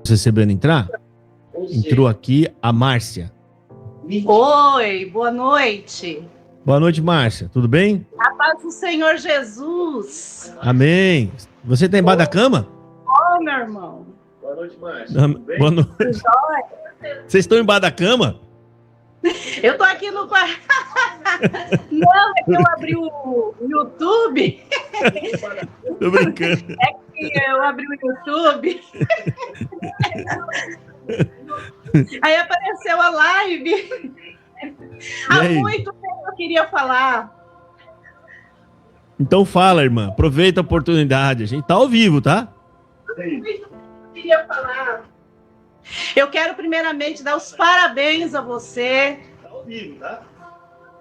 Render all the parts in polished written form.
Recebendo entrar? Entrou aqui a Márcia. Oi, boa noite. Boa noite, Márcia. Tudo bem? A paz do Senhor Jesus. Amém. Você tá embaixo da cama? Oi, meu irmão. Boa noite, Márcia. Boa noite. Vocês estão embaixo da cama? Eu tô aqui no quarto. Não, é que eu abri o YouTube. Tô brincando. É que eu abri o YouTube. Aí apareceu a live. Há muito tempo eu queria falar. Então fala, irmã. Aproveita a oportunidade. A gente tá ao vivo, tá? Eu queria falar. Eu quero primeiramente dar os parabéns a você. Tá ao vivo, tá?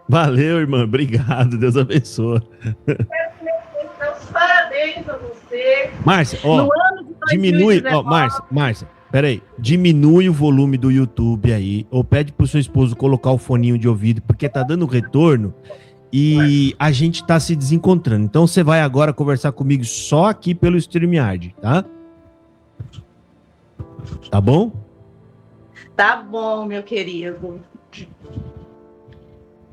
Valeu, irmã. Obrigado. Deus abençoe. Quero primeiramente dar os parabéns a você. Márcia, ó, diminui, ó, Márcia, peraí, diminui o volume do YouTube aí, ou pede pro seu esposo colocar o foninho de ouvido, porque tá dando retorno e a gente tá se desencontrando. Então você vai agora conversar comigo só aqui pelo StreamYard, tá? Tá bom? Tá bom, meu querido.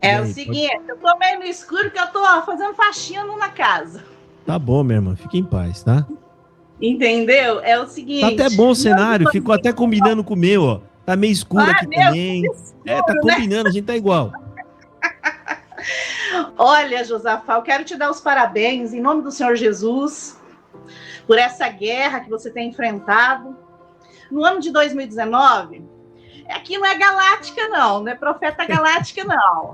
É aí, o seguinte, eu tô meio no escuro que eu tô fazendo faxina na casa. Tá bom, minha irmã, fique em paz, tá? Entendeu? É o seguinte... Tá até bom o cenário, ficou até combinando com o meu, ó. Tá meio escuro aqui também. Escuro, tá combinando, né? A gente tá igual. Olha, Josafá, eu quero te dar os parabéns, em nome do Senhor Jesus, por essa guerra que você tem enfrentado. No ano de 2019, aqui não é galáctica, não é profeta galáctica, não.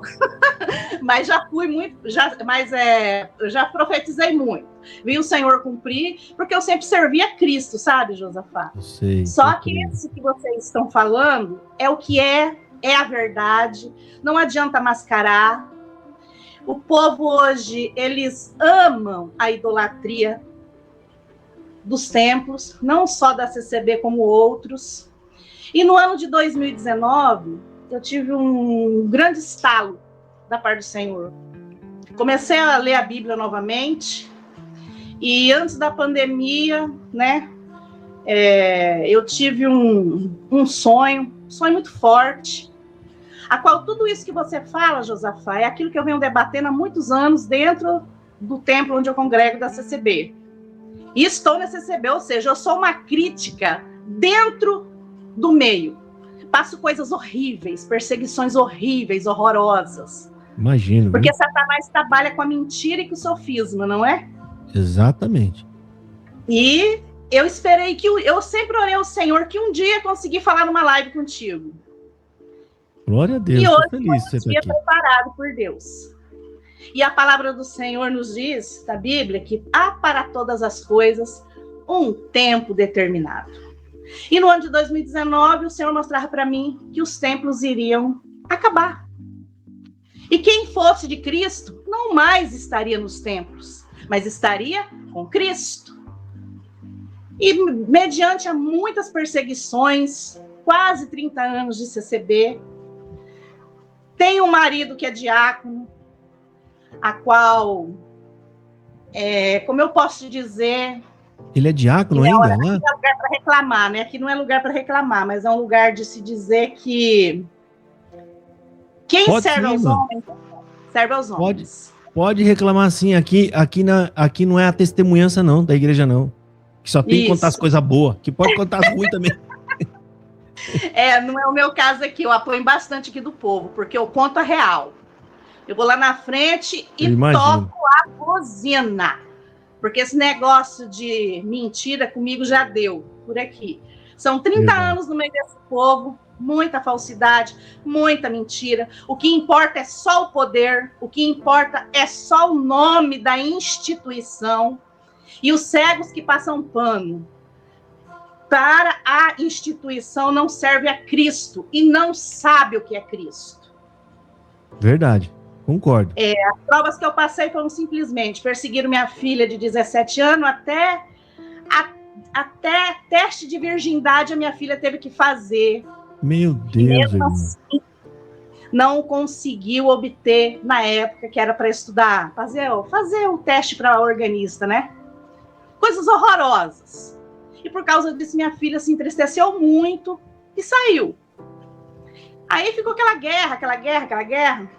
Mas já fui muito, eu já profetizei muito. Vi o Senhor cumprir, porque eu sempre servi a Cristo, sabe, Josafá? Sei, Só que isso que vocês estão falando é o que é a verdade. Não adianta mascarar. O povo hoje, eles amam a idolatria dos templos, não só da CCB como outros. E no ano de 2019, eu tive um grande estalo da parte do Senhor. Comecei a ler a Bíblia novamente, e antes da pandemia, né, eu tive um sonho muito forte, a qual tudo isso que você fala, Josafá, é aquilo que eu venho debatendo há muitos anos dentro do templo onde eu congrego da CCB. E estou na CCB, ou seja, eu sou uma crítica dentro do meio. Passo coisas horríveis, perseguições horríveis, horrorosas. Imagino. Porque Satanás trabalha com a mentira e com o sofisma, não é? Exatamente. E eu esperei eu sempre orei ao Senhor que um dia consegui falar numa live contigo. Glória a Deus. E hoje feliz foi um dia preparado por Deus. E a palavra do Senhor nos diz, na Bíblia, que há para todas as coisas um tempo determinado. E no ano de 2019, o Senhor mostrava para mim que os templos iriam acabar. E quem fosse de Cristo não mais estaria nos templos, mas estaria com Cristo. E mediante a muitas perseguições, quase 30 anos de CCB, tenho um marido que é diácono, a qual, como eu posso dizer... Ele é diácono ainda, né? Não é lugar para reclamar, né? Aqui não é lugar para reclamar, mas é um lugar de se dizer que quem serve aos homens, serve aos homens. Pode reclamar sim, aqui não é a testemunhança não, da igreja não. Que só tem que contar as coisas boas, que pode contar as ruins também. Não é o meu caso aqui, eu apoio bastante aqui do povo, porque eu conto a real. Eu vou lá na frente e toco a buzina. Porque esse negócio de mentira comigo já deu por aqui. São 30 anos no meio desse povo, muita falsidade, muita mentira. O que importa é só o poder, o que importa é só o nome da instituição. E os cegos que passam pano para a instituição não serve a Cristo e não sabe o que é Cristo. Verdade. Concordo. As provas que eu passei foram simplesmente perseguir minha filha de 17 anos até teste de virgindade a minha filha teve que fazer. Meu Deus, irmão. Assim, não conseguiu obter na época que era para estudar, fazer o teste para organista, né? Coisas horrorosas. E por causa disso, minha filha se entristeceu muito e saiu. Aí ficou aquela guerra.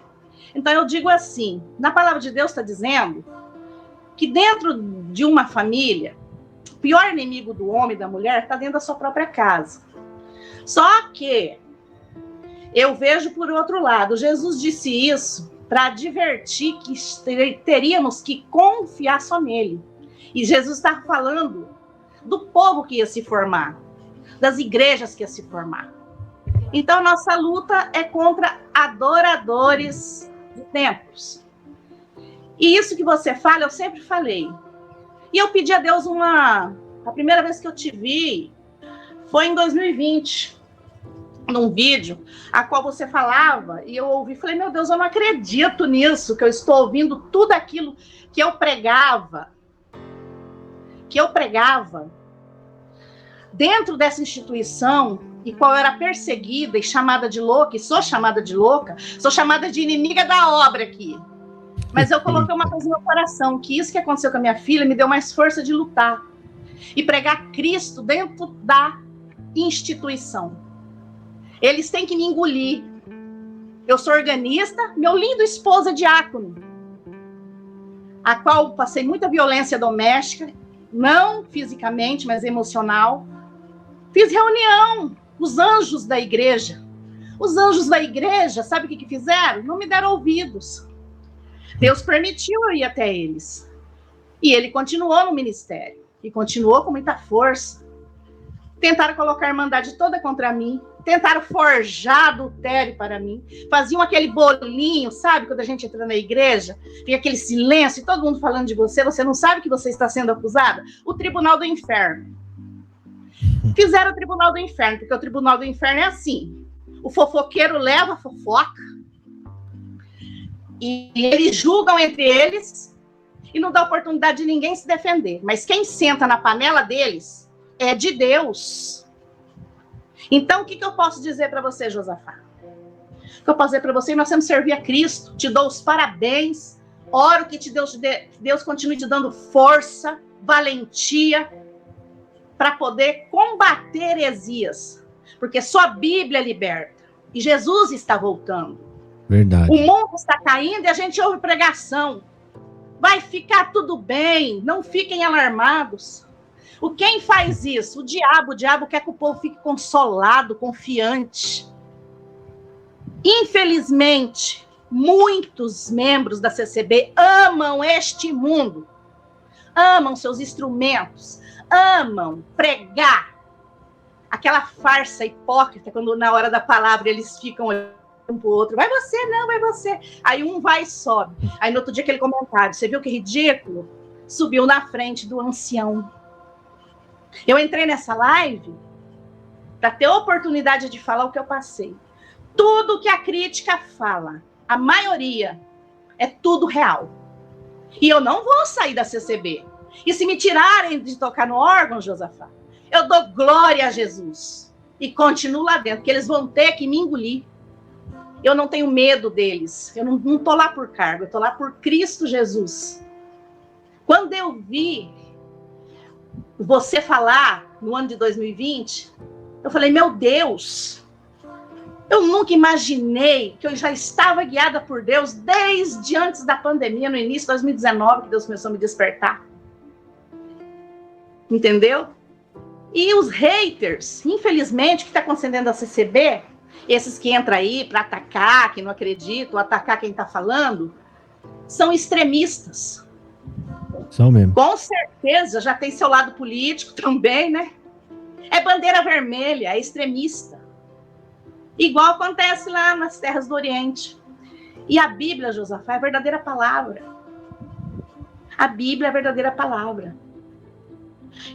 Então eu digo assim, na palavra de Deus está dizendo que dentro de uma família, o pior inimigo do homem e da mulher está dentro da sua própria casa. Só que eu vejo por outro lado, Jesus disse isso para advertir que teríamos que confiar só nele. E Jesus está falando do povo que ia se formar, das igrejas que ia se formar. Então, nossa luta é contra adoradores de templos. E isso que você fala, eu sempre falei. E eu pedi a Deus a primeira vez que eu te vi foi em 2020, num vídeo, a qual você falava, e eu ouvi, falei, meu Deus, eu não acredito nisso, que eu estou ouvindo tudo aquilo que eu pregava dentro dessa instituição, e qual eu era perseguida e chamada de louca, e sou chamada de louca, sou chamada de inimiga da obra aqui. Mas eu coloquei uma coisa no meu coração, que isso que aconteceu com a minha filha me deu mais força de lutar e pregar Cristo dentro da instituição. Eles têm que me engolir. Eu sou organista, meu lindo esposo é diácono, a qual passei muita violência doméstica, não fisicamente, mas emocional. Fiz reunião, os anjos da igreja. Os anjos da igreja, sabe o que fizeram? Não me deram ouvidos. Deus permitiu eu ir até eles. E ele continuou no ministério. E continuou com muita força. Tentaram colocar a irmandade toda contra mim. Tentaram forjar adultério para mim. Faziam aquele bolinho, sabe? Quando a gente entra na igreja, fica aquele silêncio, e todo mundo falando de você, você não sabe que você está sendo acusada? O tribunal do inferno. Fizeram o tribunal do inferno, porque o tribunal do inferno é assim. O fofoqueiro leva a fofoca, e eles julgam entre eles, e não dá oportunidade de ninguém se defender. Mas quem senta na panela deles é de Deus. Então, o que eu posso dizer para você, Josafá? O que eu posso dizer para você? Nós temos que servir a Cristo. Te dou os parabéns. Oro que Deus continue te dando força, valentia, para poder combater heresias. Porque só a Bíblia liberta. E Jesus está voltando. Verdade. O mundo está caindo e a gente ouve pregação. Vai ficar tudo bem. Não fiquem alarmados. Quem faz isso? O diabo quer que o povo fique consolado, confiante. Infelizmente, muitos membros da CCB amam este mundo, amam seus instrumentos, amam pregar aquela farsa hipócrita, quando na hora da palavra eles ficam olhando um para o outro, vai você, não, vai você. Aí um vai e sobe. Aí no outro dia aquele comentário, você viu que ridículo? Subiu na frente do ancião. Eu entrei nessa live para ter oportunidade de falar o que eu passei. Tudo que a crítica fala, a maioria, é tudo real. E eu não vou sair da CCB. E se me tirarem de tocar no órgão, Josafá, eu dou glória a Jesus. E continuo lá dentro, porque eles vão ter que me engolir. Eu não tenho medo deles. Eu não estou lá por cargo, eu estou lá por Cristo Jesus. Quando eu vi você falar no ano de 2020, eu falei, meu Deus, eu nunca imaginei que eu já estava guiada por Deus desde antes da pandemia, no início de 2019, que Deus começou a me despertar. Entendeu? E os haters, infelizmente, o que está acontecendo na CCB, esses que entram aí para atacar quem não acredita, ou atacar quem está falando, são extremistas. São mesmo. Com certeza, já tem seu lado político também, né? É bandeira vermelha, é extremista. Igual acontece lá nas terras do Oriente. E a Bíblia, Josafá, é a verdadeira palavra. A Bíblia é a verdadeira palavra.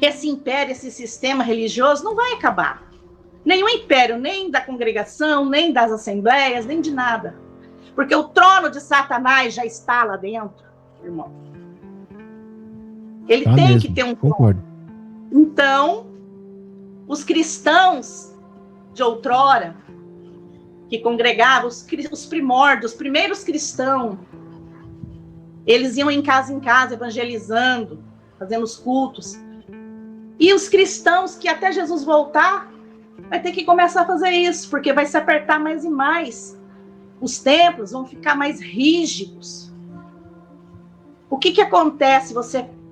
Esse império, esse sistema religioso não vai acabar. Nenhum império, nem da congregação, nem das assembleias, nem de nada. Porque o trono de Satanás já está lá dentro, irmão. Ele tem que ter um trono. Concordo. Então, os cristãos de outrora, que congregava, os primórdios, os primeiros cristãos, eles iam em casa evangelizando, fazendo os cultos. E os cristãos que até Jesus voltar, vai ter que começar a fazer isso, porque vai se apertar mais e mais. Os templos vão ficar mais rígidos. O que acontece?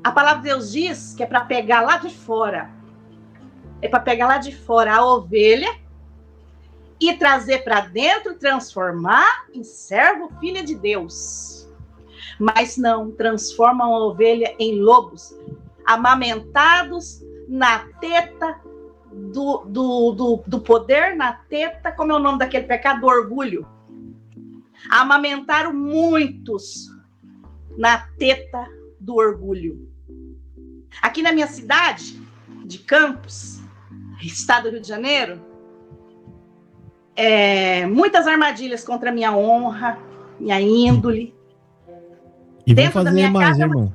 A palavra de Deus diz que é para pegar lá de fora. É para pegar lá de fora a ovelha e trazer para dentro, transformar em servo, filha de Deus. Mas não, transformam a ovelha em lobos, amamentados na teta do poder, na teta, como é o nome daquele pecado? Do orgulho. Amamentaram muitos na teta do orgulho. Aqui na minha cidade, de Campos, estado do Rio de Janeiro, muitas armadilhas contra a minha honra, minha índole. E vão fazer mais, irmão.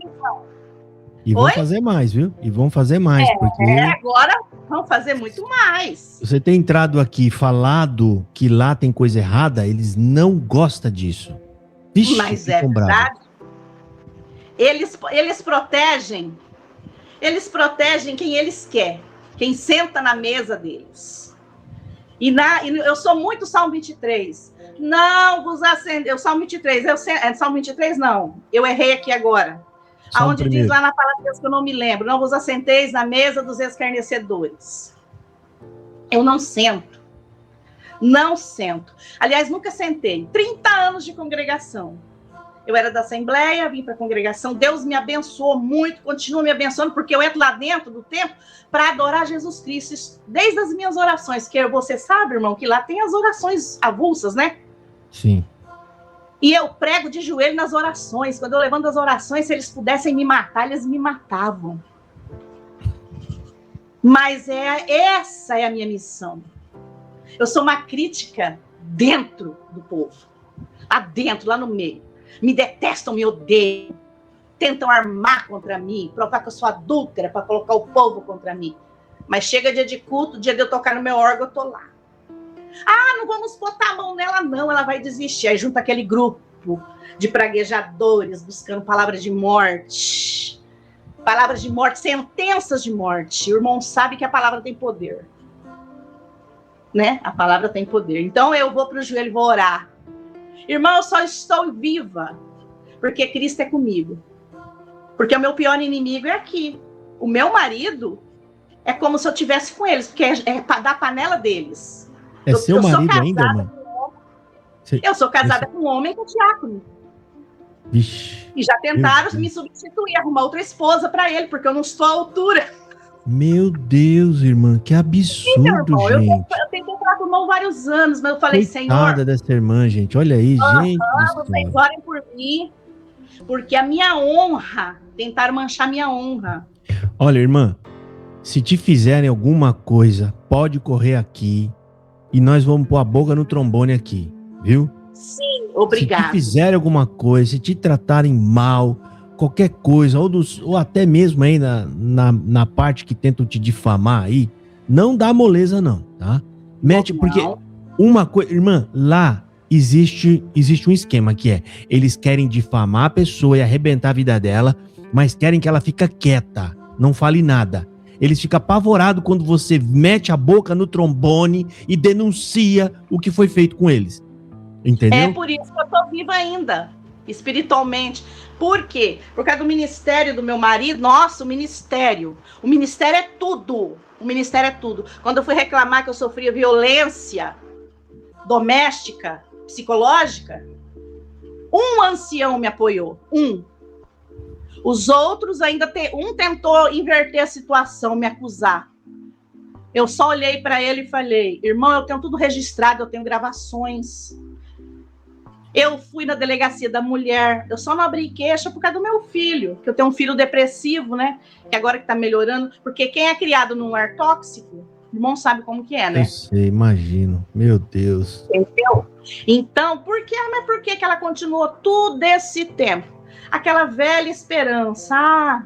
E vão fazer mais, viu? E vão fazer mais, porque... agora vão fazer muito mais. Você tem entrado aqui, falado que lá tem coisa errada, eles não gostam disso. Vixe, mas é verdade. Eles protegem quem eles querem, quem senta na mesa deles. E eu sou muito Salmo 23. Não vos acendeu. Salmo 23, Salmo 23 não. Eu errei aqui agora. Aonde diz lá na palavra de Deus que eu não me lembro. Não vos assenteis na mesa dos escarnecedores. Eu não sento. Não sento. Aliás, nunca sentei. 30 anos de congregação. Eu era da Assembleia, vim para a congregação. Deus me abençoou muito, continua me abençoando, porque eu entro lá dentro do templo para adorar Jesus Cristo. Desde as minhas orações, que você sabe, irmão, que lá tem as orações avulsas, né? Sim. E eu prego de joelho nas orações. Quando eu levanto as orações, se eles pudessem me matar, eles me matavam. Mas essa é a minha missão. Eu sou uma crítica dentro do povo. Lá dentro, lá no meio. Me detestam, me odeiam. Tentam armar contra mim, provar que eu sou adúltera para colocar o povo contra mim. Mas chega dia de culto, dia de eu tocar no meu órgão, eu tô lá. Ah, não vamos botar a mão nela, não, ela vai desistir. Aí junta aquele grupo de praguejadores buscando palavras de morte. Palavras de morte, sentenças de morte. O irmão sabe que a palavra tem poder. Né? A palavra tem poder. Então eu vou pro joelho e vou orar. Irmão, eu só estou viva porque Cristo é comigo. Porque o meu pior inimigo é aqui. O meu marido é como se eu estivesse com eles, porque é da panela deles. É seu marido ainda, irmão? Eu sou casada com um homem que é diácono. Vixe. E já tentaram me substituir, arrumar outra esposa para ele, porque eu não estou à altura. Meu Deus, irmã, que absurdo, irmão, gente. Eu tentei falar com o irmão vários anos, mas eu falei, Coitada Senhor... dessa irmã, gente, olha aí, gente. Vocês orem por mim, porque a minha honra, tentaram manchar minha honra. Olha, irmã, se te fizerem alguma coisa, pode correr aqui e nós vamos pôr a boca no trombone aqui, viu? Sim, obrigado. Se te fizerem alguma coisa, se te tratarem mal, qualquer coisa, ou até mesmo aí na parte que tentam te difamar aí, não dá moleza não, tá? Mete, porque uma coisa, irmã, lá existe um esquema que é, eles querem difamar a pessoa e arrebentar a vida dela, mas querem que ela fique quieta, não fale nada. Eles ficam apavorados quando você mete a boca no trombone e denuncia o que foi feito com eles. Entendeu? É por isso que eu tô viva ainda, espiritualmente. Por quê? Por causa do ministério do meu marido. Nossa, o ministério é tudo. O ministério é tudo. Quando eu fui reclamar que eu sofria violência doméstica, psicológica, um ancião me apoiou. Os outros ainda um tentou inverter a situação, me acusar. Eu só olhei para ele e falei, irmão, eu tenho tudo registrado, eu tenho gravações. Eu fui na delegacia da mulher, eu só não abri queixa por causa do meu filho, que eu tenho um filho depressivo, né? Que agora que tá melhorando, porque quem é criado num lar tóxico, o irmão sabe como que é, né? Eu sei, imagino. Meu Deus. Entendeu? Então, por que ela continuou todo esse tempo? Aquela velha esperança,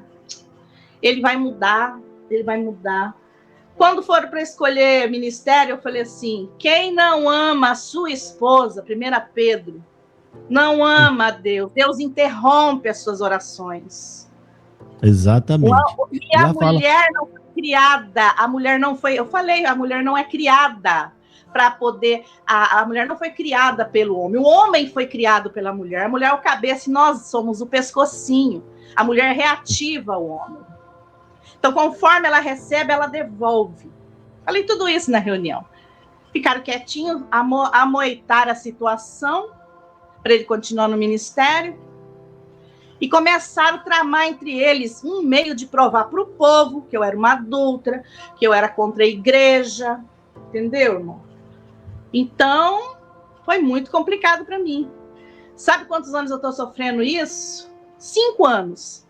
ele vai mudar. Quando foram para escolher ministério, eu falei assim, quem não ama a sua esposa, 1 Pedro, não ama a Deus. Deus interrompe as suas orações. Exatamente. E a mulher não foi criada, a mulher não foi, eu falei, a mulher não é criada para poder, a mulher não foi criada pelo homem, o homem foi criado pela mulher, a mulher é o cabeça e nós somos o pescocinho, a mulher reativa o homem. Então, conforme ela recebe, ela devolve. Falei tudo isso na reunião. Ficaram quietinhos, amoitaram a situação para ele continuar no ministério e começaram a tramar entre eles um meio de provar para o povo que eu era uma adúltera, que eu era contra a igreja, entendeu, irmão? Então, foi muito complicado para mim. Sabe quantos anos eu estou sofrendo isso? 5 anos.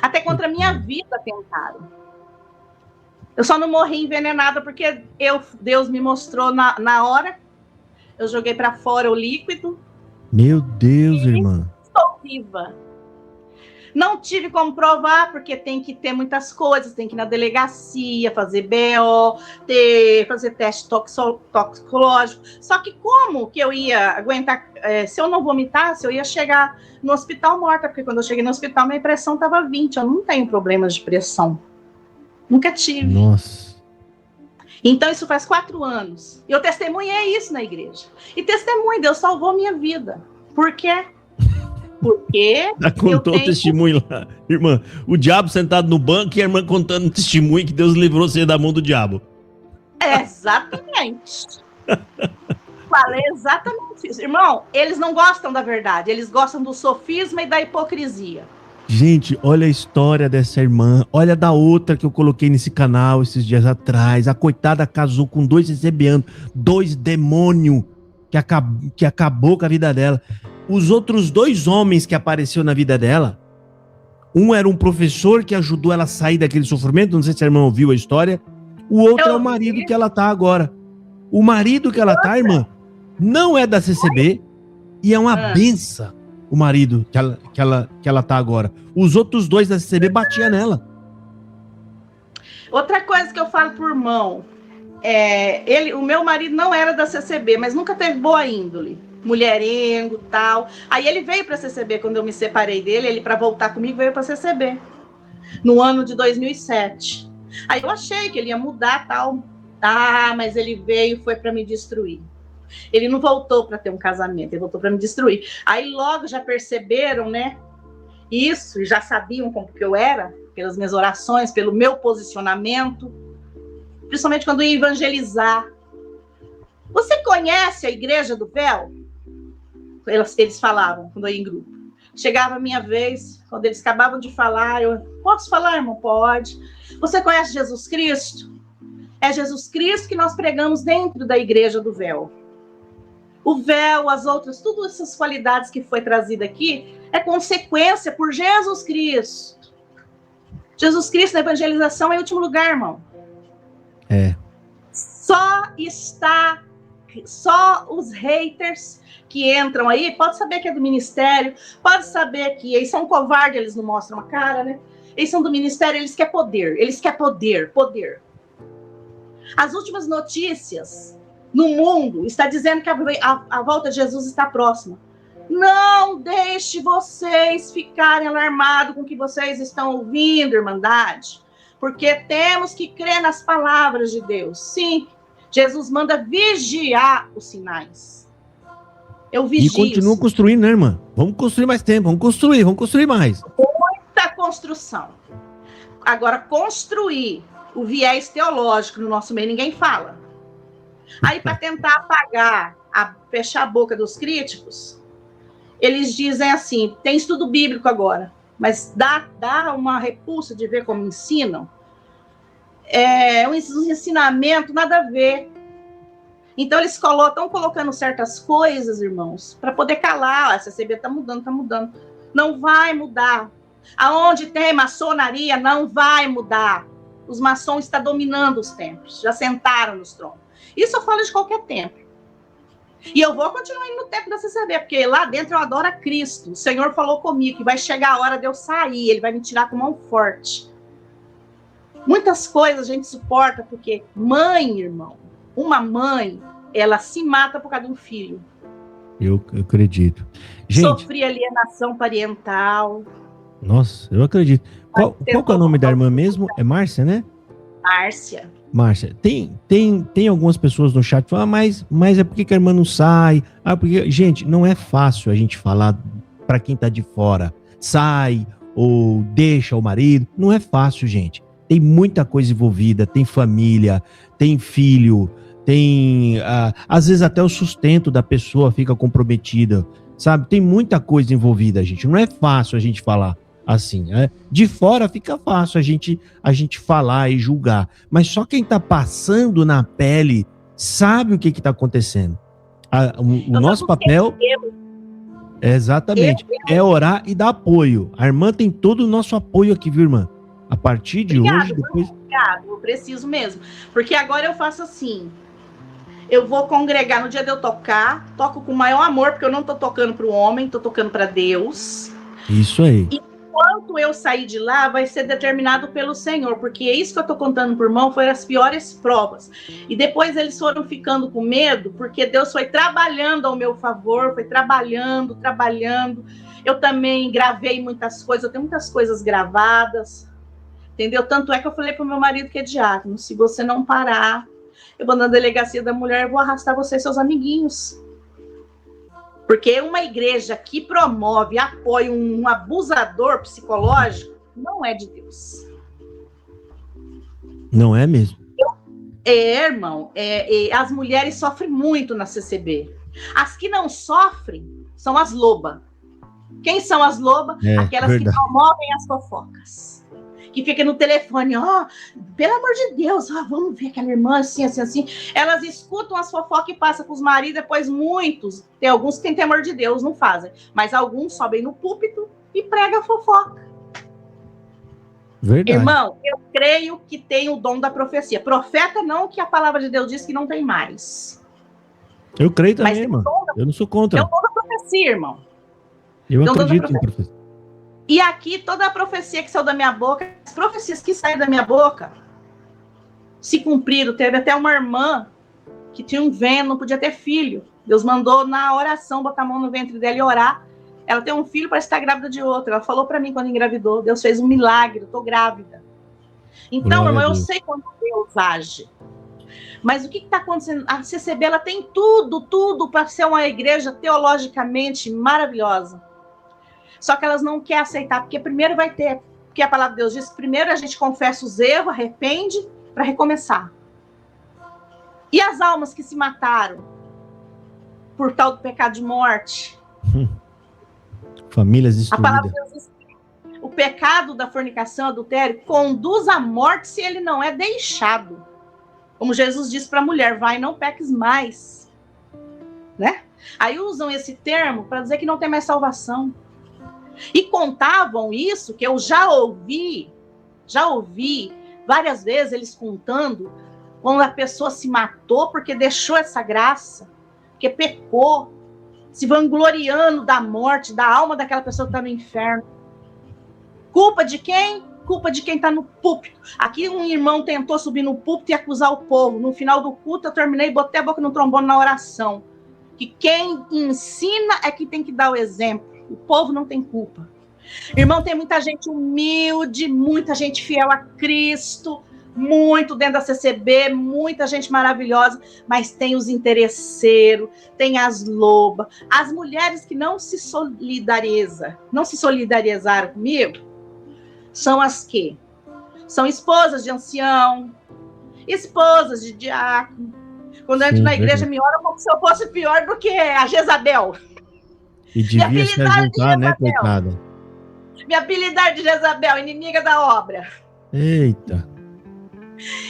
Até contra a minha vida tentaram. Eu só não morri envenenada porque Deus me mostrou na hora. Eu joguei para fora o líquido. Meu Deus, irmã. Estou viva. Não tive como provar, porque tem que ter muitas coisas, tem que ir na delegacia, fazer BO, fazer teste toxicológico. Só que como que eu ia aguentar, se eu não vomitasse, eu ia chegar no hospital morta, porque quando eu cheguei no hospital, minha pressão estava 20, eu não tenho problemas de pressão. Nunca tive. Nossa. Então, isso faz 4 anos. Eu testemunhei isso na igreja. E testemunho, Deus salvou minha vida. Por quê? Porque Já contou o testemunho lá. Irmã, o diabo sentado no banco e a irmã contando o testemunho que Deus livrou você da mão do diabo. Exatamente. Falei exatamente isso. Irmão, eles não gostam da verdade. Eles gostam do sofisma e da hipocrisia. Gente, olha a história dessa irmã. Olha da outra que eu coloquei nesse canal esses dias atrás. A coitada casou com 2 recebianos, 2 demônios que acabou com a vida dela. Os outros 2 homens que apareceram na vida dela, um era um professor que ajudou ela a sair daquele sofrimento, não sei se a irmã ouviu a história, o outro é o marido que ela tá agora. O marido que ela tá, irmã, não é da CCB e é uma benção o marido que ela tá agora. Os outros 2 da CCB batiam nela. Outra coisa que eu falo pro irmão, o meu marido não era da CCB, mas nunca teve boa índole. Mulherengo, tal. Aí ele veio para a CCB quando eu me separei dele, ele para voltar comigo veio para a CCB. No ano de 2007. Aí eu achei que ele ia mudar, tal. Ah, mas ele veio, foi para me destruir. Ele não voltou para ter um casamento, ele voltou para me destruir. Aí logo já perceberam, né? Isso, já sabiam como que eu era, pelas minhas orações, pelo meu posicionamento, principalmente quando eu ia evangelizar. Você conhece a Igreja do Véu? Eles falavam quando eu ia em grupo. Chegava a minha vez, quando eles acabavam de falar, eu, posso falar, irmão? Pode. Você conhece Jesus Cristo? É Jesus Cristo que nós pregamos dentro da Igreja do Véu. O véu, as outras, todas essas qualidades que foi trazida aqui, é consequência por Jesus Cristo. Jesus Cristo na evangelização é o último lugar, irmão. Só os haters que entram aí, pode saber que é do ministério, pode saber que eles são covardes, eles não mostram a cara, né? Eles são do ministério, eles querem poder. As últimas notícias no mundo está dizendo que a volta de Jesus está próxima. Não deixe vocês ficarem alarmados com o que vocês estão ouvindo, irmandade, porque temos que crer nas palavras de Deus. Sim, Jesus manda vigiar os sinais. Eu vigio. E continua construindo, né, irmã? Vamos construir mais tempo, vamos construir mais. Muita construção. Agora, construir o viés teológico no nosso meio, ninguém fala. Aí, para tentar apagar, fechar a boca dos críticos, eles dizem assim, tem estudo bíblico agora, mas dá uma repulsa de ver como ensinam. Um ensinamento nada a ver. Então, eles estão colocando certas coisas, irmãos, para poder calar. A CCB está mudando. Não vai mudar. Aonde tem maçonaria, não vai mudar. Os maçons estão dominando os templos, já sentaram nos tronos. Isso eu falo de qualquer templo. E eu vou continuar indo no templo da CCB, porque lá dentro eu adoro a Cristo. O Senhor falou comigo que vai chegar a hora de eu sair, Ele vai me tirar com mão forte. Muitas coisas a gente suporta porque mãe, irmão, uma mãe, ela se mata por causa de um filho. Eu acredito. Gente, sofria alienação parental. Nossa, eu acredito. Qual que é o nome da irmã mesmo? É Márcia, né? Márcia. Márcia, tem algumas pessoas no chat que falam, mas é porque que a irmã não sai? Porque, gente, não é fácil a gente falar para quem tá de fora. Sai ou deixa o marido. Não é fácil, gente. Tem muita coisa envolvida, tem família, tem filho, tem... às vezes até o sustento da pessoa fica comprometido, sabe? Tem muita coisa envolvida, gente. Não é fácil a gente falar assim, né? De fora fica fácil a gente falar e julgar, mas só quem tá passando na pele sabe o que tá acontecendo. O nosso papel exatamente é orar e dar apoio. A irmã tem todo o nosso apoio aqui, viu, irmã? A partir de hoje, depois... Obrigado, eu preciso mesmo, porque agora eu faço assim. Eu vou congregar no dia de eu tocar, toco com o maior amor, porque eu não tô tocando para o homem, tô tocando para Deus. Isso aí. E quanto eu sair de lá vai ser determinado pelo Senhor, porque é isso que eu tô contando por irmão, foram as piores provas. E depois eles foram ficando com medo, porque Deus foi trabalhando ao meu favor, foi trabalhando. Eu também gravei muitas coisas, eu tenho muitas coisas gravadas, entendeu? Tanto é que eu falei pro meu marido que é diácono, se você não parar, eu vou na delegacia da mulher, eu vou arrastar você e seus amiguinhos. Porque uma igreja que promove, apoia um abusador psicológico, não é de Deus. Não é mesmo? Irmão, as mulheres sofrem muito na CCB. As que não sofrem são as lobas. Quem são as lobas? Aquelas verdade. Que promovem as fofocas. Que fica no telefone, pelo amor de Deus, vamos ver aquela irmã assim. Elas escutam as fofocas e passam para os maridos, depois muitos, tem alguns que têm temor de Deus, não fazem, mas alguns sobem no púlpito e pregam a fofoca. Verdade. Irmão, eu creio que tem o dom da profecia. Profeta não, que a palavra de Deus diz que não tem mais. Eu creio também, irmão. Eu não sou contra. É o dom da profecia, irmão. Eu acredito em profecia. E aqui, toda a profecia que saiu da minha boca, as profecias que saíram da minha boca, se cumpriram. Teve até uma irmã que tinha um veneno, não podia ter filho. Deus mandou na oração, botar a mão no ventre dela e orar. Ela tem um filho, parece estar grávida de outro. Ela falou para mim quando engravidou. Deus fez um milagre, eu tô grávida. Então, irmão, eu sei quando Deus age. Mas o que está acontecendo? A CCB, ela tem tudo para ser uma igreja teologicamente maravilhosa. Só que elas não querem aceitar, porque primeiro vai ter, porque a palavra de Deus diz que primeiro a gente confessa os erros, arrepende, para recomeçar. E as almas que se mataram por tal do pecado de morte? Famílias destruídas. A palavra de Deus diz que o pecado da fornicação, adultério, conduz à morte se ele não é deixado. Como Jesus disse para a mulher, vai, não peques mais. Né? Aí usam esse termo para dizer que não tem mais salvação. E contavam isso, que eu já ouvi várias vezes eles contando, quando a pessoa se matou porque deixou essa graça, porque pecou, se vangloriando da morte, da alma daquela pessoa que está no inferno. Culpa de quem? Culpa de quem está no púlpito. Aqui um irmão tentou subir no púlpito e acusar o povo. No final do culto eu terminei e botei a boca no trombone na oração. Que quem ensina é que tem que dar o exemplo. O povo não tem culpa. Irmão, tem muita gente humilde, muita gente fiel a Cristo, muito dentro da CCB, muita gente maravilhosa, mas tem os interesseiros, tem as lobas, as mulheres que não se solidarizaram comigo, são as que? São esposas de ancião, esposas de diácono. Quando eu entro na igreja, me olham como se eu fosse pior do que a Jezabel. E devia se juntar, né, coitada? Minha habilidade de Jezabel, inimiga da obra. Eita.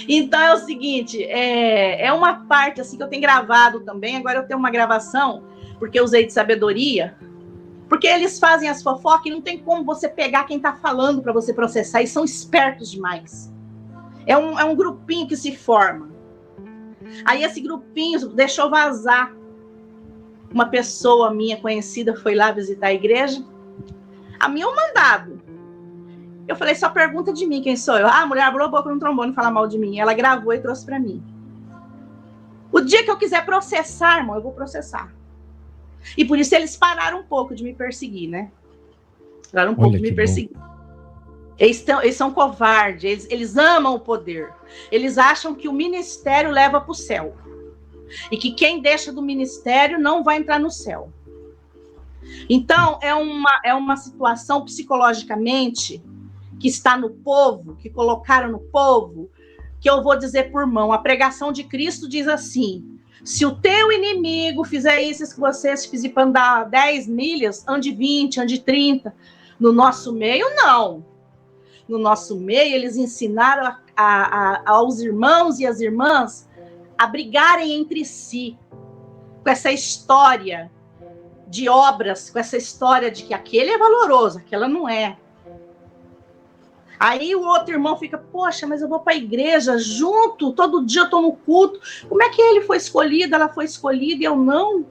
Então é o seguinte, é uma parte assim que eu tenho gravado também. Agora eu tenho uma gravação, porque eu usei de sabedoria. Porque eles fazem as fofocas e não tem como você pegar quem tá falando para você processar. E são espertos demais. É um grupinho que se forma. Aí esse grupinho deixou vazar. Uma pessoa minha conhecida foi lá visitar a igreja. A minha é um mandado. Eu falei, só pergunta de mim quem sou eu. Ah, a mulher abriu a boca no trombone falar mal de mim. Ela gravou e trouxe para mim. O dia que eu quiser processar, irmão, eu vou processar. E por isso eles pararam um pouco de me perseguir, né? Pararam um pouco de me perseguir. Eles são covardes, eles amam o poder. Eles acham que o ministério leva para o céu. E que quem deixa do ministério não vai entrar no céu. Então, é uma situação psicologicamente que está no povo, que colocaram no povo, que eu vou dizer por mão. A pregação de Cristo diz assim: se o teu inimigo fizer isso que você se fizer para andar 10 milhas, ande 20, ande 30. No nosso meio, não. No nosso meio, eles ensinaram aos irmãos e às irmãs a brigarem entre si, com essa história de obras, com essa história de que aquele é valoroso, aquela não é. Aí o outro irmão fica, poxa, mas eu vou para a igreja junto, todo dia eu tô no culto. Como é que ele foi escolhido, ela foi escolhida e eu não?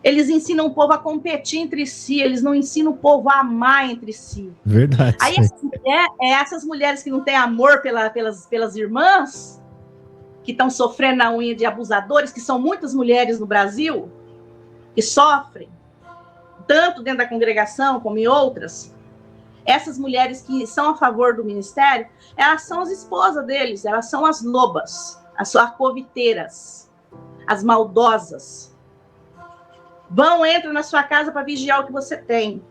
Eles ensinam o povo a competir entre si, eles não ensinam o povo a amar entre si. Verdade. Aí essas mulheres que não têm amor pelas irmãs, que estão sofrendo na unha de abusadores, que são muitas mulheres no Brasil, que sofrem, tanto dentro da congregação como em outras. Essas mulheres que são a favor do ministério, elas são as esposas deles, elas são as lobas, as arcoviteiras, as maldosas. Entram na sua casa para vigiar o que você tem.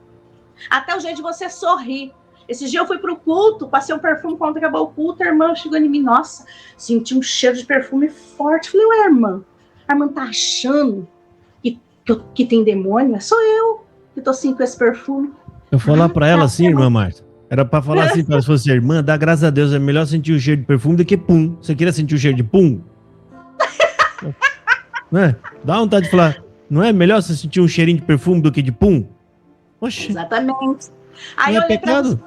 Até o jeito de você sorrir. Esse dia eu fui para o culto, passei um perfume, quando acabou o culto, a irmã chegou em mim, nossa, senti um cheiro de perfume forte. Falei, ué, irmã, a irmã tá achando que tem demônio? Sou eu que tô assim com esse perfume. Eu falar para ela assim, irmã Márcia, era para falar assim para ela, se fosse irmã, dá graças a Deus, é melhor sentir o cheiro de perfume do que pum. Você queria sentir o cheiro de pum? Né? Dá vontade de falar, não é melhor você sentir um cheirinho de perfume do que de pum? Oxi. Exatamente. Aí não eu é pecado?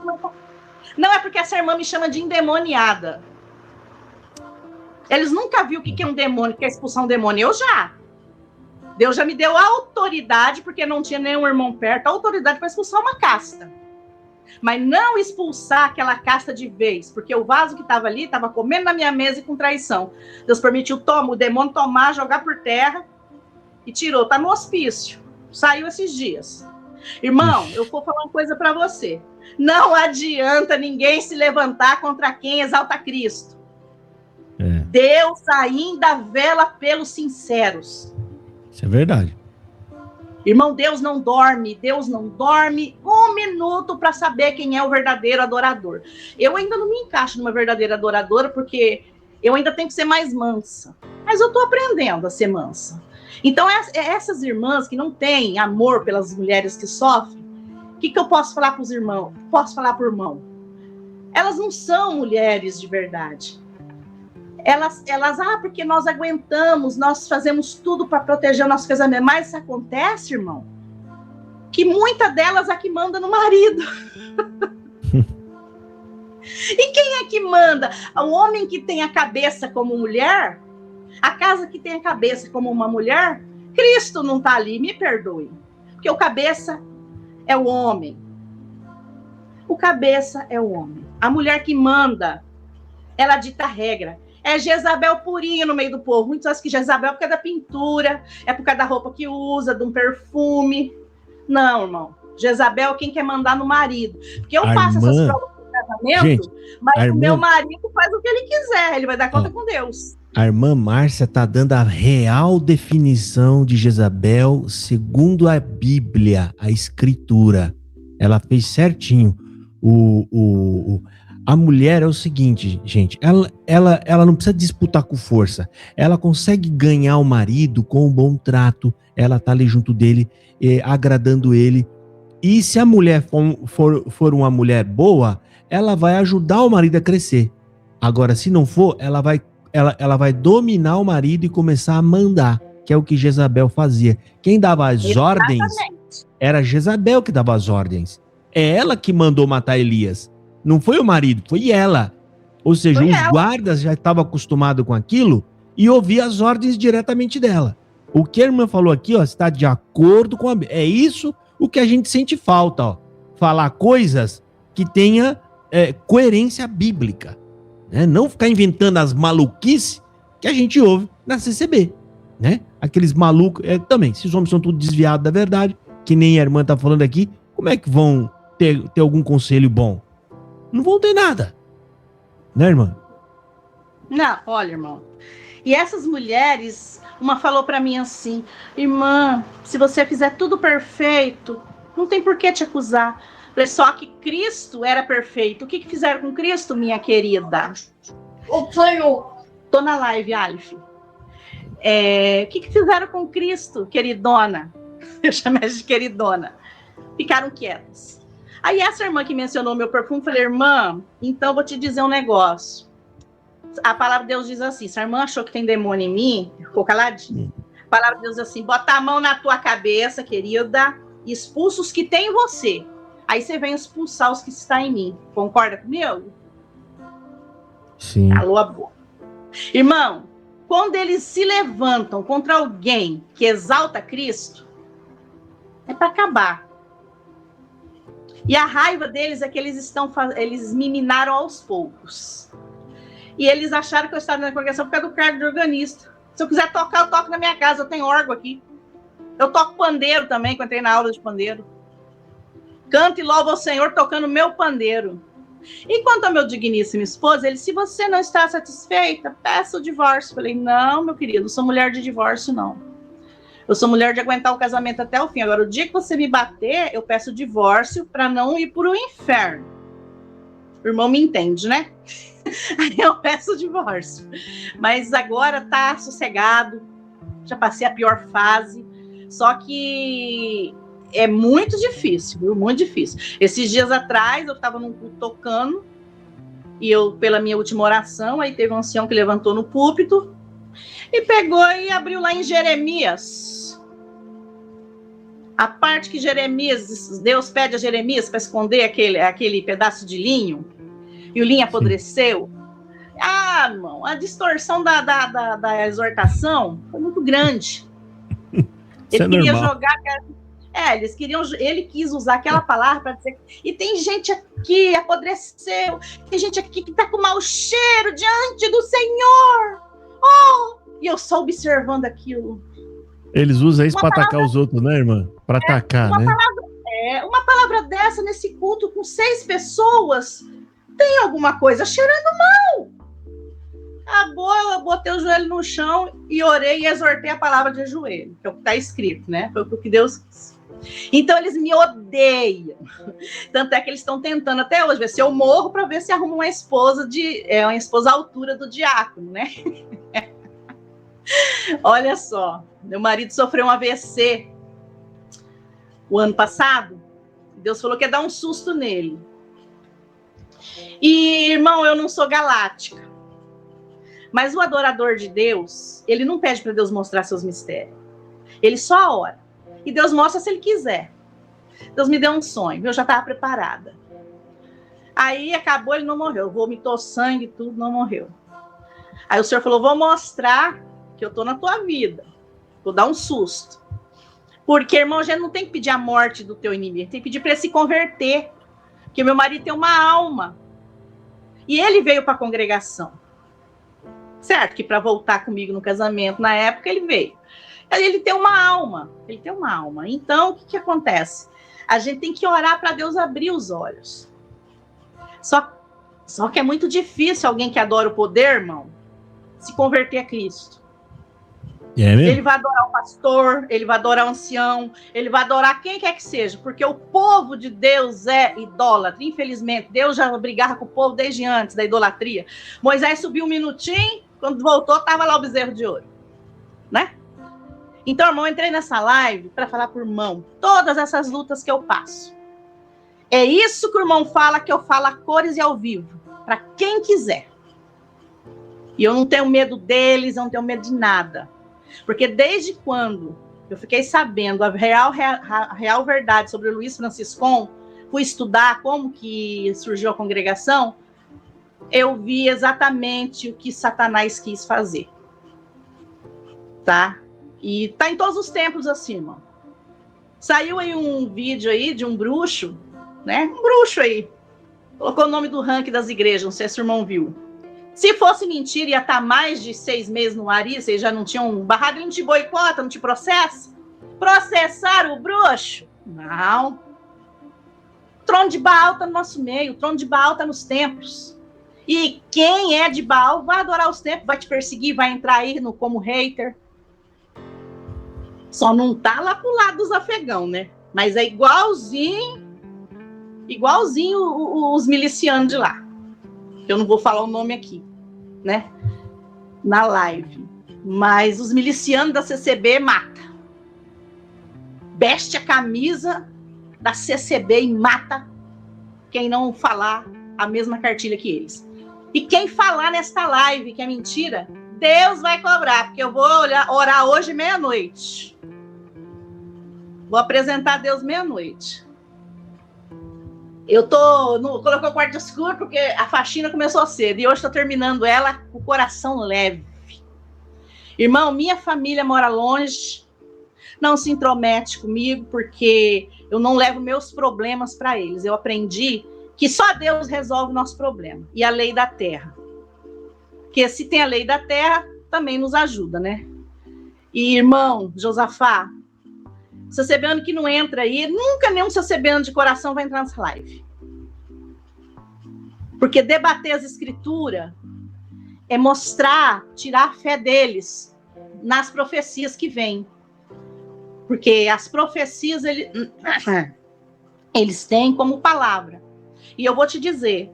Não, é porque essa irmã me chama de endemoniada. Eles nunca viram o que é um demônio, que é expulsar um demônio. Eu já. Deus já me deu a autoridade, porque não tinha nenhum irmão perto, a autoridade para expulsar uma casta. Mas não expulsar aquela casta de vez, porque o vaso que estava ali estava comendo na minha mesa e com traição. Deus permitiu o demônio tomar, jogar por terra e tirou. Está no hospício. Saiu esses dias. Irmão, eu vou falar uma coisa para você. Não adianta ninguém se levantar contra quem exalta Cristo. Deus ainda vela pelos sinceros. Isso é verdade. Irmão, Deus não dorme um minuto para saber quem é o verdadeiro adorador. Eu ainda não me encaixo numa verdadeira adoradora, porque eu ainda tenho que ser mais mansa. Mas eu estou aprendendo a ser mansa. Então, essas irmãs que não têm amor pelas mulheres que sofrem, o que eu posso falar para os irmãos? Posso falar para o irmão? Elas não são mulheres de verdade. Elas, porque nós aguentamos, nós fazemos tudo para proteger o nosso casamento. Mas isso acontece, irmão, que muita delas é que manda no marido. E quem é que manda? O homem que tem a cabeça como mulher, a casa que tem a cabeça como uma mulher, Cristo não está ali, me perdoe. Porque o cabeça é o homem. O cabeça é o homem. A mulher que manda, ela dita a regra. É Jezabel purinha no meio do povo. Muitos acham que Jezabel é por causa da pintura, é por causa da roupa que usa, de um perfume. Não, irmão. Jezabel é quem quer mandar no marido. Porque eu faço essas provas no casamento, gente, mas o meu marido faz o que ele quiser. Ele vai dar conta com Deus. A irmã Márcia está dando a real definição de Jezabel segundo a Bíblia, a Escritura. Ela fez certinho. A mulher é o seguinte, gente, ela não precisa disputar com força, ela consegue ganhar o marido com um bom trato, ela tá ali junto dele, agradando ele, e se a mulher for uma mulher boa, ela vai ajudar o marido a crescer. Agora, se não for, ela vai dominar o marido e começar a mandar, que é o que Jezabel fazia. Quem dava as ordens era Jezabel que dava as ordens. É ela que mandou matar Elias. Não foi o marido, foi ela. Ou seja, os guardas já estavam acostumados com aquilo e ouviam as ordens diretamente dela. O que a irmã falou aqui, ó, está de acordo com a... É isso o que a gente sente falta, ó. Falar coisas que tenha coerência bíblica, né? Não ficar inventando as maluquices que a gente ouve na CCB, né? Aqueles malucos, também, esses homens são tudo desviados da verdade, que nem a irmã tá falando aqui, como é que vão ter algum conselho bom? Não vão ter nada, né, irmã? Não, olha, irmão, e essas mulheres, uma falou para mim assim, irmã, se você fizer tudo perfeito, não tem por que te acusar. Só que Cristo era perfeito. O que fizeram com Cristo, minha querida? Tô na live, Alif. O que fizeram com Cristo, queridona? Eu chamei de queridona. Ficaram quietas. Aí essa irmã que mencionou meu perfume, falei, irmã, então vou te dizer um negócio. A palavra de Deus diz assim, se a irmã achou que tem demônio em mim, ficou caladinha. A palavra de Deus diz assim, bota a mão na tua cabeça, querida, e expulsa os que tem em você. Aí você vem expulsar os que estão em mim. Concorda comigo? Sim. Calou a boca. Irmão, quando eles se levantam contra alguém que exalta Cristo, é para acabar. E a raiva deles é que eles me minaram aos poucos. E eles acharam que eu estava na congregação por causa do cargo de organista. Se eu quiser tocar, eu toco na minha casa. Eu tenho órgão aqui. Eu toco pandeiro também, que eu entrei na aula de pandeiro. Canto e louvo ao Senhor tocando meu pandeiro. E quanto ao meu digníssimo esposo, ele, se você não está satisfeita, peça o divórcio. Falei, não, meu querido, não sou mulher de divórcio, não. Eu sou mulher de aguentar o casamento até o fim. Agora, o dia que você me bater, eu peço o divórcio para não ir para o inferno. O irmão me entende, né? Aí eu peço o divórcio. Mas agora tá sossegado. Já passei a pior fase. Só que é muito difícil, viu? Muito difícil. Esses dias atrás, eu estava num culto tocando, e eu, pela minha última oração, aí teve um ancião que levantou no púlpito e pegou e abriu lá em Jeremias. A parte que Jeremias, Deus pede a Jeremias para esconder aquele pedaço de linho, e o linho apodreceu. Ah, irmão, a distorção da exortação foi muito grande. Ele queria jogar... ele quis usar aquela palavra para dizer... E tem gente aqui, apodreceu, tem gente aqui que está com mau cheiro diante do Senhor. Oh! E eu só observando aquilo. Eles usam isso para atacar os outros, né, irmã? Para atacar, né? Uma palavra dessa nesse culto com 6 pessoas, tem alguma coisa cheirando mal. Acabou, eu botei o joelho no chão e orei e exortei a palavra de joelho, que é o que está escrito, né? Foi o que Deus quis. Então eles me odeiam. Tanto é que eles estão tentando até hoje ver se eu morro para ver se arrumo uma esposa à altura do diácono, né? Olha só, meu marido sofreu um AVC o ano passado. Deus falou que ia dar um susto nele. E, irmão, eu não sou galáctica. Mas o adorador de Deus, ele não pede para Deus mostrar seus mistérios. Ele só ora. E Deus mostra se ele quiser. Deus me deu um sonho, eu já estava preparada. Aí acabou, ele não morreu. Vomitou sangue e tudo, não morreu. Aí o Senhor falou, vou mostrar que eu estou na tua vida. Vou dar um susto. Porque, irmão, a gente não tem que pedir a morte do teu inimigo. Tem que pedir para ele se converter. Porque meu marido tem uma alma. E ele veio para a congregação. Certo? Que para voltar comigo no casamento, na época, ele veio. Ele tem uma alma. Ele tem uma alma. Então, o que acontece? A gente tem que orar para Deus abrir os olhos. Só que é muito difícil alguém que adora o poder, irmão, se converter a Cristo. Ele vai adorar o pastor, ele vai adorar o ancião, ele vai adorar quem quer que seja, porque o povo de Deus é idólatra. Infelizmente, Deus já brigava com o povo desde antes da idolatria. Moisés subiu um minutinho, quando voltou, estava lá o bezerro de ouro. Né? Então, irmão, eu entrei nessa live para falar por irmão todas essas lutas que eu passo. É isso que o irmão fala, que eu falo a cores e ao vivo, para quem quiser. E eu não tenho medo deles, eu não tenho medo de nada. Porque desde quando eu fiquei sabendo a real verdade sobre o Luiz Franciscon, fui estudar como que surgiu a congregação, eu vi exatamente o que Satanás quis fazer. Tá? E tá em todos os tempos assim, irmão. Saiu aí um vídeo aí de um bruxo, né? Um bruxo aí. Colocou o nome do ranking das igrejas, não sei se o irmão viu. Se fosse mentira, ia estar mais de 6 meses no ar, vocês já não tinham barrado, ele não te boicota, não te processa? Processaram o bruxo? Não. O trono de Baal está no nosso meio, o trono de Baal está nos templos. E quem é de Baal vai adorar os templos, vai te perseguir, vai entrar aí como hater. Só não tá lá pro lado dos afegãos, né? Mas é igualzinho os milicianos de lá. Eu não vou falar o nome aqui, né? Na live. Mas os milicianos da CCB mata. Veste a camisa da CCB e mata quem não falar a mesma cartilha que eles. E quem falar nesta live que é mentira, Deus vai cobrar, porque eu vou orar hoje meia-noite. Vou apresentar Deus meia-noite. Eu colocou o quarto escuro porque a faxina começou cedo e hoje estou terminando ela com o coração leve. Irmão, minha família mora longe, não se intromete comigo porque eu não levo meus problemas para eles. Eu aprendi que só Deus resolve o nosso problema e a lei da terra. Porque se tem a lei da terra, também nos ajuda, né? E irmão, Josafá, CCBano que não entra aí, nunca nenhum CCBano de coração vai entrar nessa live. Porque debater as escrituras é mostrar, tirar a fé deles nas profecias que vêm. Porque as profecias eles têm como palavra. E eu vou te dizer,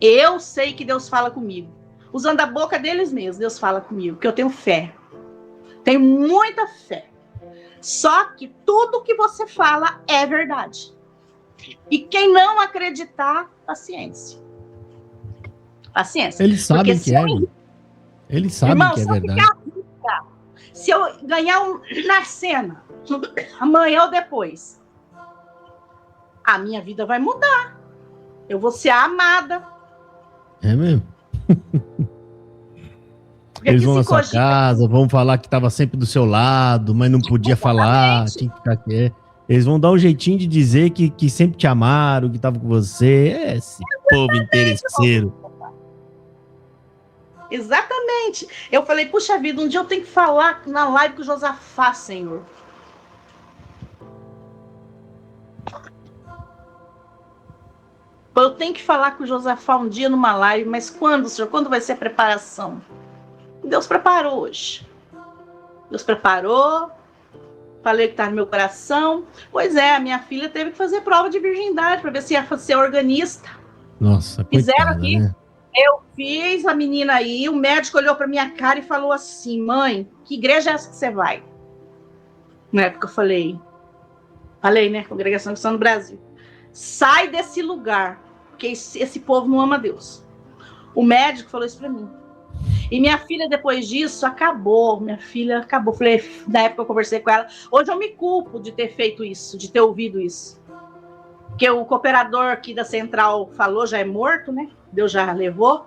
eu sei que Deus fala comigo. Usando a boca deles mesmos, Deus fala comigo, porque eu tenho fé. Tenho muita fé. Só que tudo que você fala é verdade. E quem não acreditar, paciência. Paciência. Eles sabem que é. Eles sabem que é verdade. Se eu ganhar na cena, amanhã ou depois, a minha vida vai mudar. Eu vou ser a amada. É mesmo? Eles vão na sua casa, vão falar que estava sempre do seu lado, mas não podia falar, tinha que ficar quieto. Eles vão dar um jeitinho de dizer que sempre te amaram, que estavam com você. Esse povo interesseiro. Exatamente. Eu falei, puxa vida, um dia eu tenho que falar na live com o Josafá, Senhor. Eu tenho que falar com o Josafá um dia numa live, mas quando, Senhor? Quando vai ser a preparação? Deus preparou hoje. Deus preparou. Falei que está no meu coração. Pois é, a minha filha teve que fazer prova de virgindade para ver se ia ser organista. Nossa, fizeram coitada, aqui. Né? Eu fiz a menina aí, o médico olhou para minha cara e falou assim, mãe, que igreja é essa que você vai? Na época eu falei, né, Congregação Cristã no Brasil. Sai desse lugar, porque esse povo não ama Deus. O médico falou isso para mim. E minha filha, depois disso, acabou. Minha filha acabou. Falei, na época eu conversei com ela. Hoje eu me culpo de ter feito isso, de ter ouvido isso. Porque o cooperador aqui da central falou, já é morto, né? Deus já levou.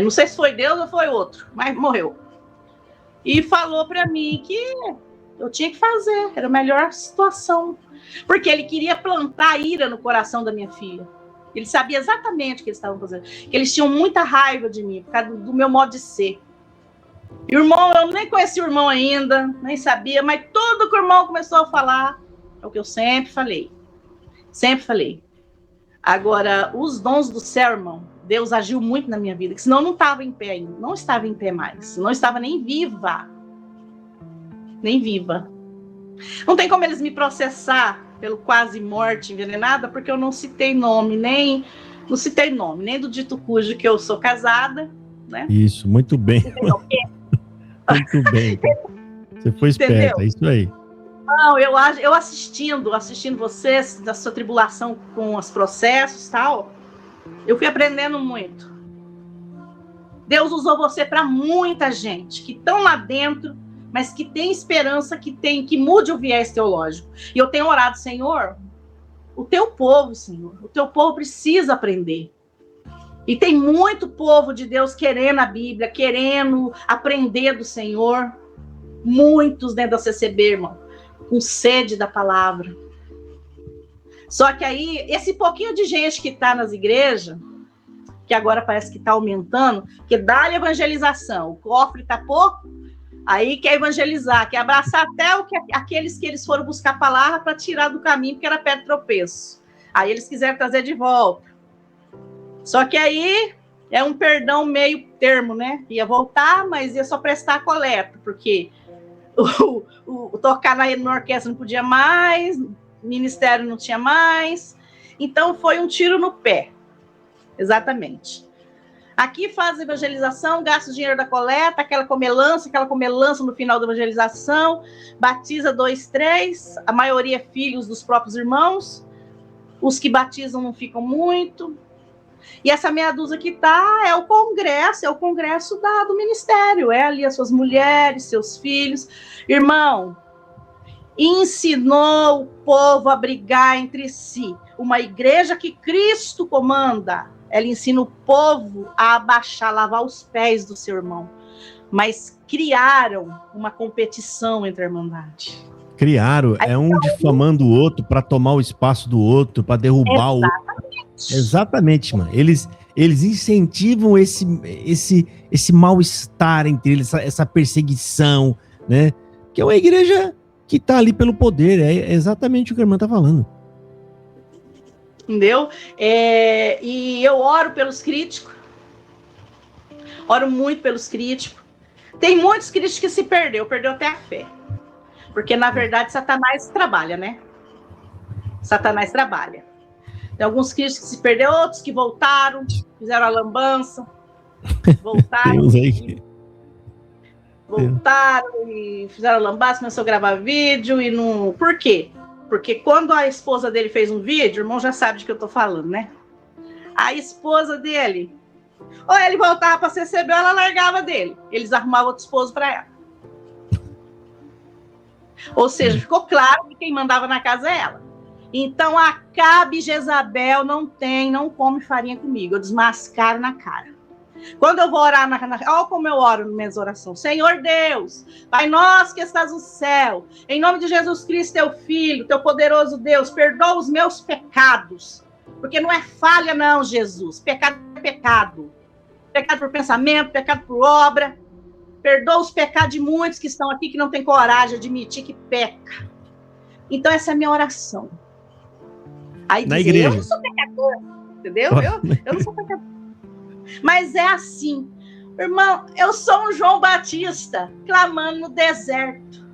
Não sei se foi Deus ou foi outro, mas morreu. E falou para mim que eu tinha que fazer, era a melhor situação. Porque ele queria plantar ira no coração da minha filha. Ele sabia exatamente o que eles estavam fazendo. Que eles tinham muita raiva de mim, por causa do meu modo de ser. E o irmão, eu nem conheci o irmão ainda, nem sabia, mas tudo que o irmão começou a falar é o que eu sempre falei. Sempre falei. Agora, os dons do céu, irmão, Deus agiu muito na minha vida, que senão eu não estava em pé ainda, não estava em pé mais, não estava nem viva. Nem viva. Não tem como eles me processar pelo quase morte envenenada, porque eu não citei nome, nem do dito cujo que eu sou casada, né? Isso, muito bem. Muito bem. Você foi esperta, é isso aí. Não, eu assistindo vocês, da sua tribulação com os processos e tal, eu fui aprendendo muito. Deus usou você para muita gente que estão lá dentro, mas que tem esperança, que mude o viés teológico. E eu tenho orado, Senhor, o teu povo, Senhor, o teu povo precisa aprender. E tem muito povo de Deus querendo a Bíblia, querendo aprender do Senhor. Muitos dentro da CCB, irmão, com sede da palavra. Só que aí, esse pouquinho de gente que está nas igrejas, que agora parece que está aumentando, que dá-lhe evangelização, o cofre está pouco, aí quer evangelizar, quer abraçar até aqueles que eles foram buscar a palavra para tirar do caminho, porque era pé de tropeço. Aí eles quiseram trazer de volta. Só que aí é um perdão meio termo, né? Ia voltar, mas ia só prestar a coleta, porque tocar na orquestra não podia mais, ministério não tinha mais. Então foi um tiro no pé. Exatamente. Aqui faz evangelização, gasta o dinheiro da coleta, aquela comelança no final da evangelização, batiza 2, 3, a maioria é filhos dos próprios irmãos, os que batizam não ficam muito. E essa meia dúzia que tá é o congresso do ministério, é ali as suas mulheres, seus filhos. Irmão, ensinou o povo a brigar entre si. Uma igreja que Cristo comanda, ela ensina o povo a abaixar, lavar os pés do seu irmão. Mas criaram uma competição entre a irmandade. Criaram, é um difamando o outro para tomar o espaço do outro, para derrubar o outro. Exatamente, mano. Eles incentivam esse mal-estar entre eles, essa perseguição, né? Que é uma igreja que tá ali pelo poder, é exatamente o que a irmã tá falando. Entendeu? E eu oro pelos críticos, oro muito pelos críticos. Tem muitos críticos que se perdeu até a fé. Porque, na verdade, Satanás trabalha, né? Satanás trabalha. Tem alguns críticos que se perderam, outros que voltaram, fizeram a lambança, voltaram e fizeram a lambança, começou a gravar vídeo e não... Por quê? Porque quando a esposa dele fez um vídeo, o irmão já sabe de que eu tô falando, né? A esposa dele, ou ele voltava para CCB, ou ela largava dele. Eles arrumavam outro esposo para ela. Ou seja, ficou claro que quem mandava na casa é ela. Então, Acabe e Jezabel não come farinha comigo. Eu desmascaro na cara. Quando eu vou orar, olha como eu oro nas minhas orações. Senhor Deus, Pai nosso que estás no céu, em nome de Jesus Cristo, teu Filho, teu poderoso Deus, perdoa os meus pecados. Porque não é falha não, Jesus. Pecado é pecado. Pecado por pensamento, pecado por obra. Perdoa os pecados de muitos que estão aqui que não têm coragem de admitir que peca. Então, essa é a minha oração. Aí na igreja. Eu não sou pecador, entendeu? Eu não sou pecador. Mas é assim. Irmão, eu sou um João Batista clamando no deserto.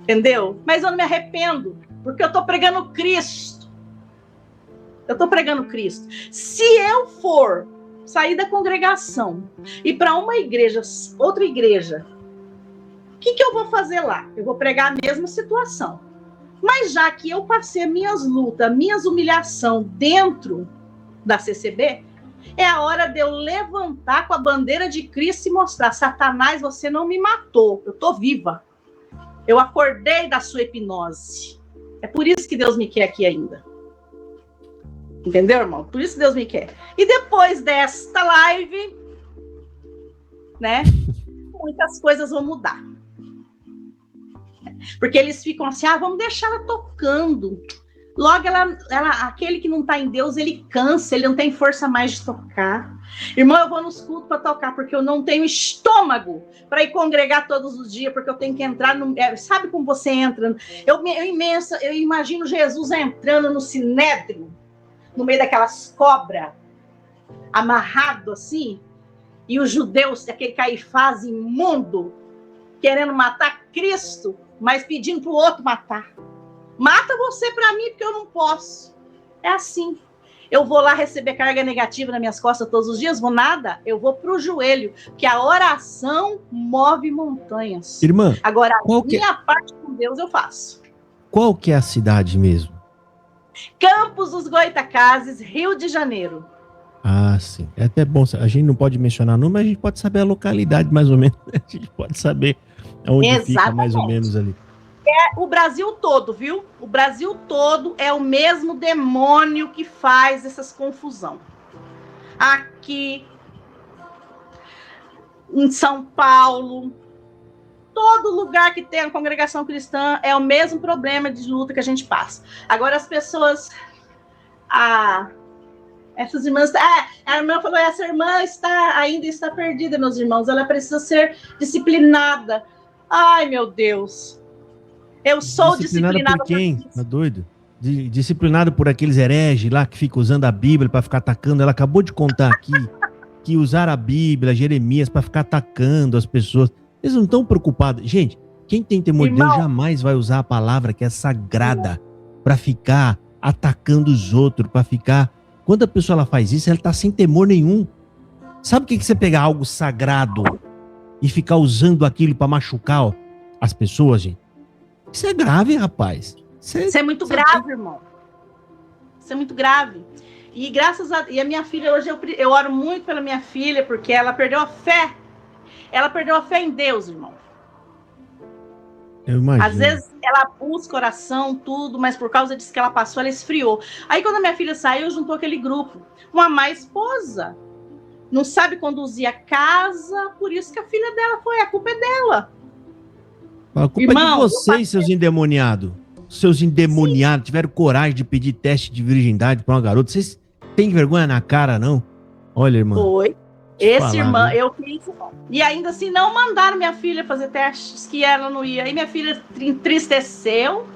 Entendeu? Mas eu não me arrependo, porque eu estou pregando Cristo. Eu estou pregando Cristo. Se eu for sair da congregação e para uma igreja, outra igreja, o que eu vou fazer lá? Eu vou pregar a mesma situação. Mas já que eu passei minhas lutas, minhas humilhações dentro da CCB, é a hora de eu levantar com a bandeira de Cristo e mostrar: Satanás, você não me matou, eu estou viva. Eu acordei da sua hipnose. É por isso que Deus me quer aqui ainda. Entendeu, irmão? Por isso que Deus me quer. E depois desta live, né, muitas coisas vão mudar. Porque eles ficam assim: vamos deixar ela tocando. Logo, aquele que não está em Deus, ele cansa, ele não tem força mais de tocar. Irmão, eu vou nos cultos para tocar, porque eu não tenho estômago para ir congregar todos os dias, porque eu tenho que entrar no... Sabe como você entra? Eu imagino Jesus entrando no sinédrio, no meio daquelas cobras, amarrado assim, e os judeus, aquele Caifás imundo, querendo matar Cristo, mas pedindo para o outro matar. Mata você para mim, porque eu não posso. É assim. Eu vou lá receber carga negativa nas minhas costas todos os dias? Vou nada. Eu vou para o joelho, que a oração move montanhas. Irmã, agora, a minha parte com Deus eu faço. Qual que é a cidade mesmo? Campos dos Goytacazes, Rio de Janeiro. Ah, sim. É até bom. A gente não pode mencionar nome, mas a gente pode saber a localidade, mais ou menos. A gente pode saber onde fica, mais ou menos, ali. É o Brasil todo, viu? O Brasil todo é o mesmo demônio que faz essas confusão. Aqui, em São Paulo, todo lugar que tem a congregação cristã é o mesmo problema de luta que a gente passa. Agora as pessoas... essas irmãs... a irmã falou, essa irmã ainda está perdida, meus irmãos. Ela precisa ser disciplinada. Ai, meu Deus. Eu sou disciplinada por quem? Tá doido? Disciplinado por aqueles hereges lá que ficam usando a Bíblia para ficar atacando. Ela acabou de contar aqui que usaram a Bíblia, Jeremias, para ficar atacando as pessoas. Eles não estão preocupados. Gente, quem tem temor de Deus jamais vai usar a palavra que é sagrada para ficar atacando os outros, para ficar... Quando a pessoa ela faz isso, ela tá sem temor nenhum. Sabe o que você pegar algo sagrado e ficar usando aquilo para machucar as pessoas, gente? Isso é grave, rapaz. Isso é muito grave, irmão. Isso é muito grave. E e a minha filha, hoje eu oro muito pela minha filha, porque ela perdeu a fé. Ela perdeu a fé em Deus, irmão. Eu imagino. Às vezes ela busca oração, tudo, mas por causa disso que ela passou, ela esfriou. Aí quando a minha filha saiu, juntou aquele grupo. Uma má esposa. Não sabe conduzir a casa, por isso que a filha dela foi. A culpa é dela. A culpa é de vocês, seus endemoniados. Seus endemoniados tiveram coragem de pedir teste de virgindade para uma garota. Vocês têm vergonha na cara, não? Olha, irmã. Foi. Esse irmã, eu fiz. E ainda assim, não mandaram minha filha fazer testes, que ela não ia. Aí minha filha entristeceu,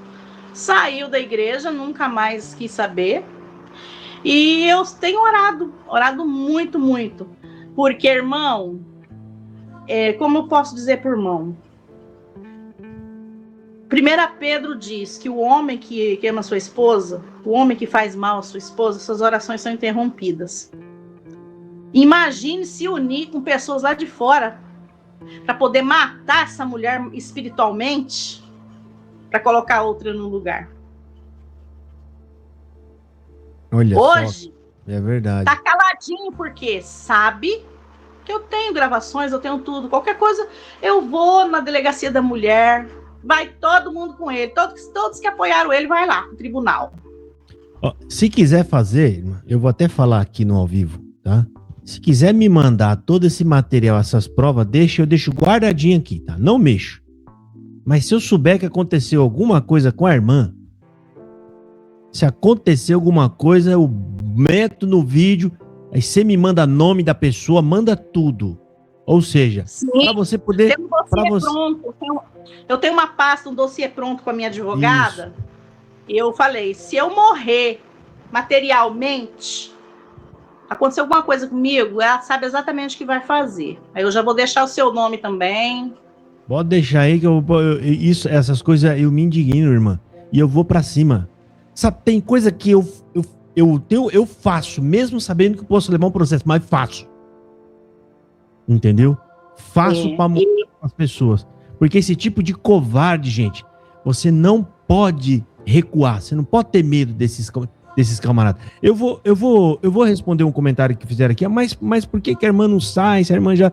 saiu da igreja, nunca mais quis saber. E eu tenho orado muito, muito. Porque, irmão, como eu posso dizer pro irmão? 1 Pedro diz que o homem que ama sua esposa, o homem que faz mal à sua esposa, suas orações são interrompidas. Imagine se unir com pessoas lá de fora para poder matar essa mulher espiritualmente para colocar outra no lugar. Olha hoje, só, é verdade. Tá caladinho porque sabe que eu tenho gravações, eu tenho tudo. Qualquer coisa, eu vou na delegacia da mulher, vai todo mundo com ele. Todos que apoiaram ele, vai lá no tribunal. Ó, se quiser fazer, eu vou até falar aqui no ao vivo, tá? Se quiser me mandar todo esse material, essas provas, eu deixo guardadinho aqui, tá? Não mexo. Mas se eu souber que aconteceu alguma coisa com a irmã, se acontecer alguma coisa, eu meto no vídeo, aí você me manda nome da pessoa, manda tudo. Ou seja, para você poder... Tem um dossiê pronto. Eu tenho uma pasta, um dossiê pronto com a minha advogada. Isso. E eu falei, se eu morrer materialmente, aconteceu alguma coisa comigo, ela sabe exatamente o que vai fazer. Aí eu já vou deixar o seu nome também. Pode deixar aí que essas coisas eu me indigno, irmã. E eu vou pra cima. Sabe, tem coisa que eu faço, mesmo sabendo que eu posso levar um processo, mas faço. Entendeu? Faço pra mostrar as pessoas. Porque esse tipo de covarde, gente, você não pode recuar, você não pode ter medo desses camaradas. Eu vou responder um comentário que fizeram aqui, mas por que a irmã não sai? Se a irmã já...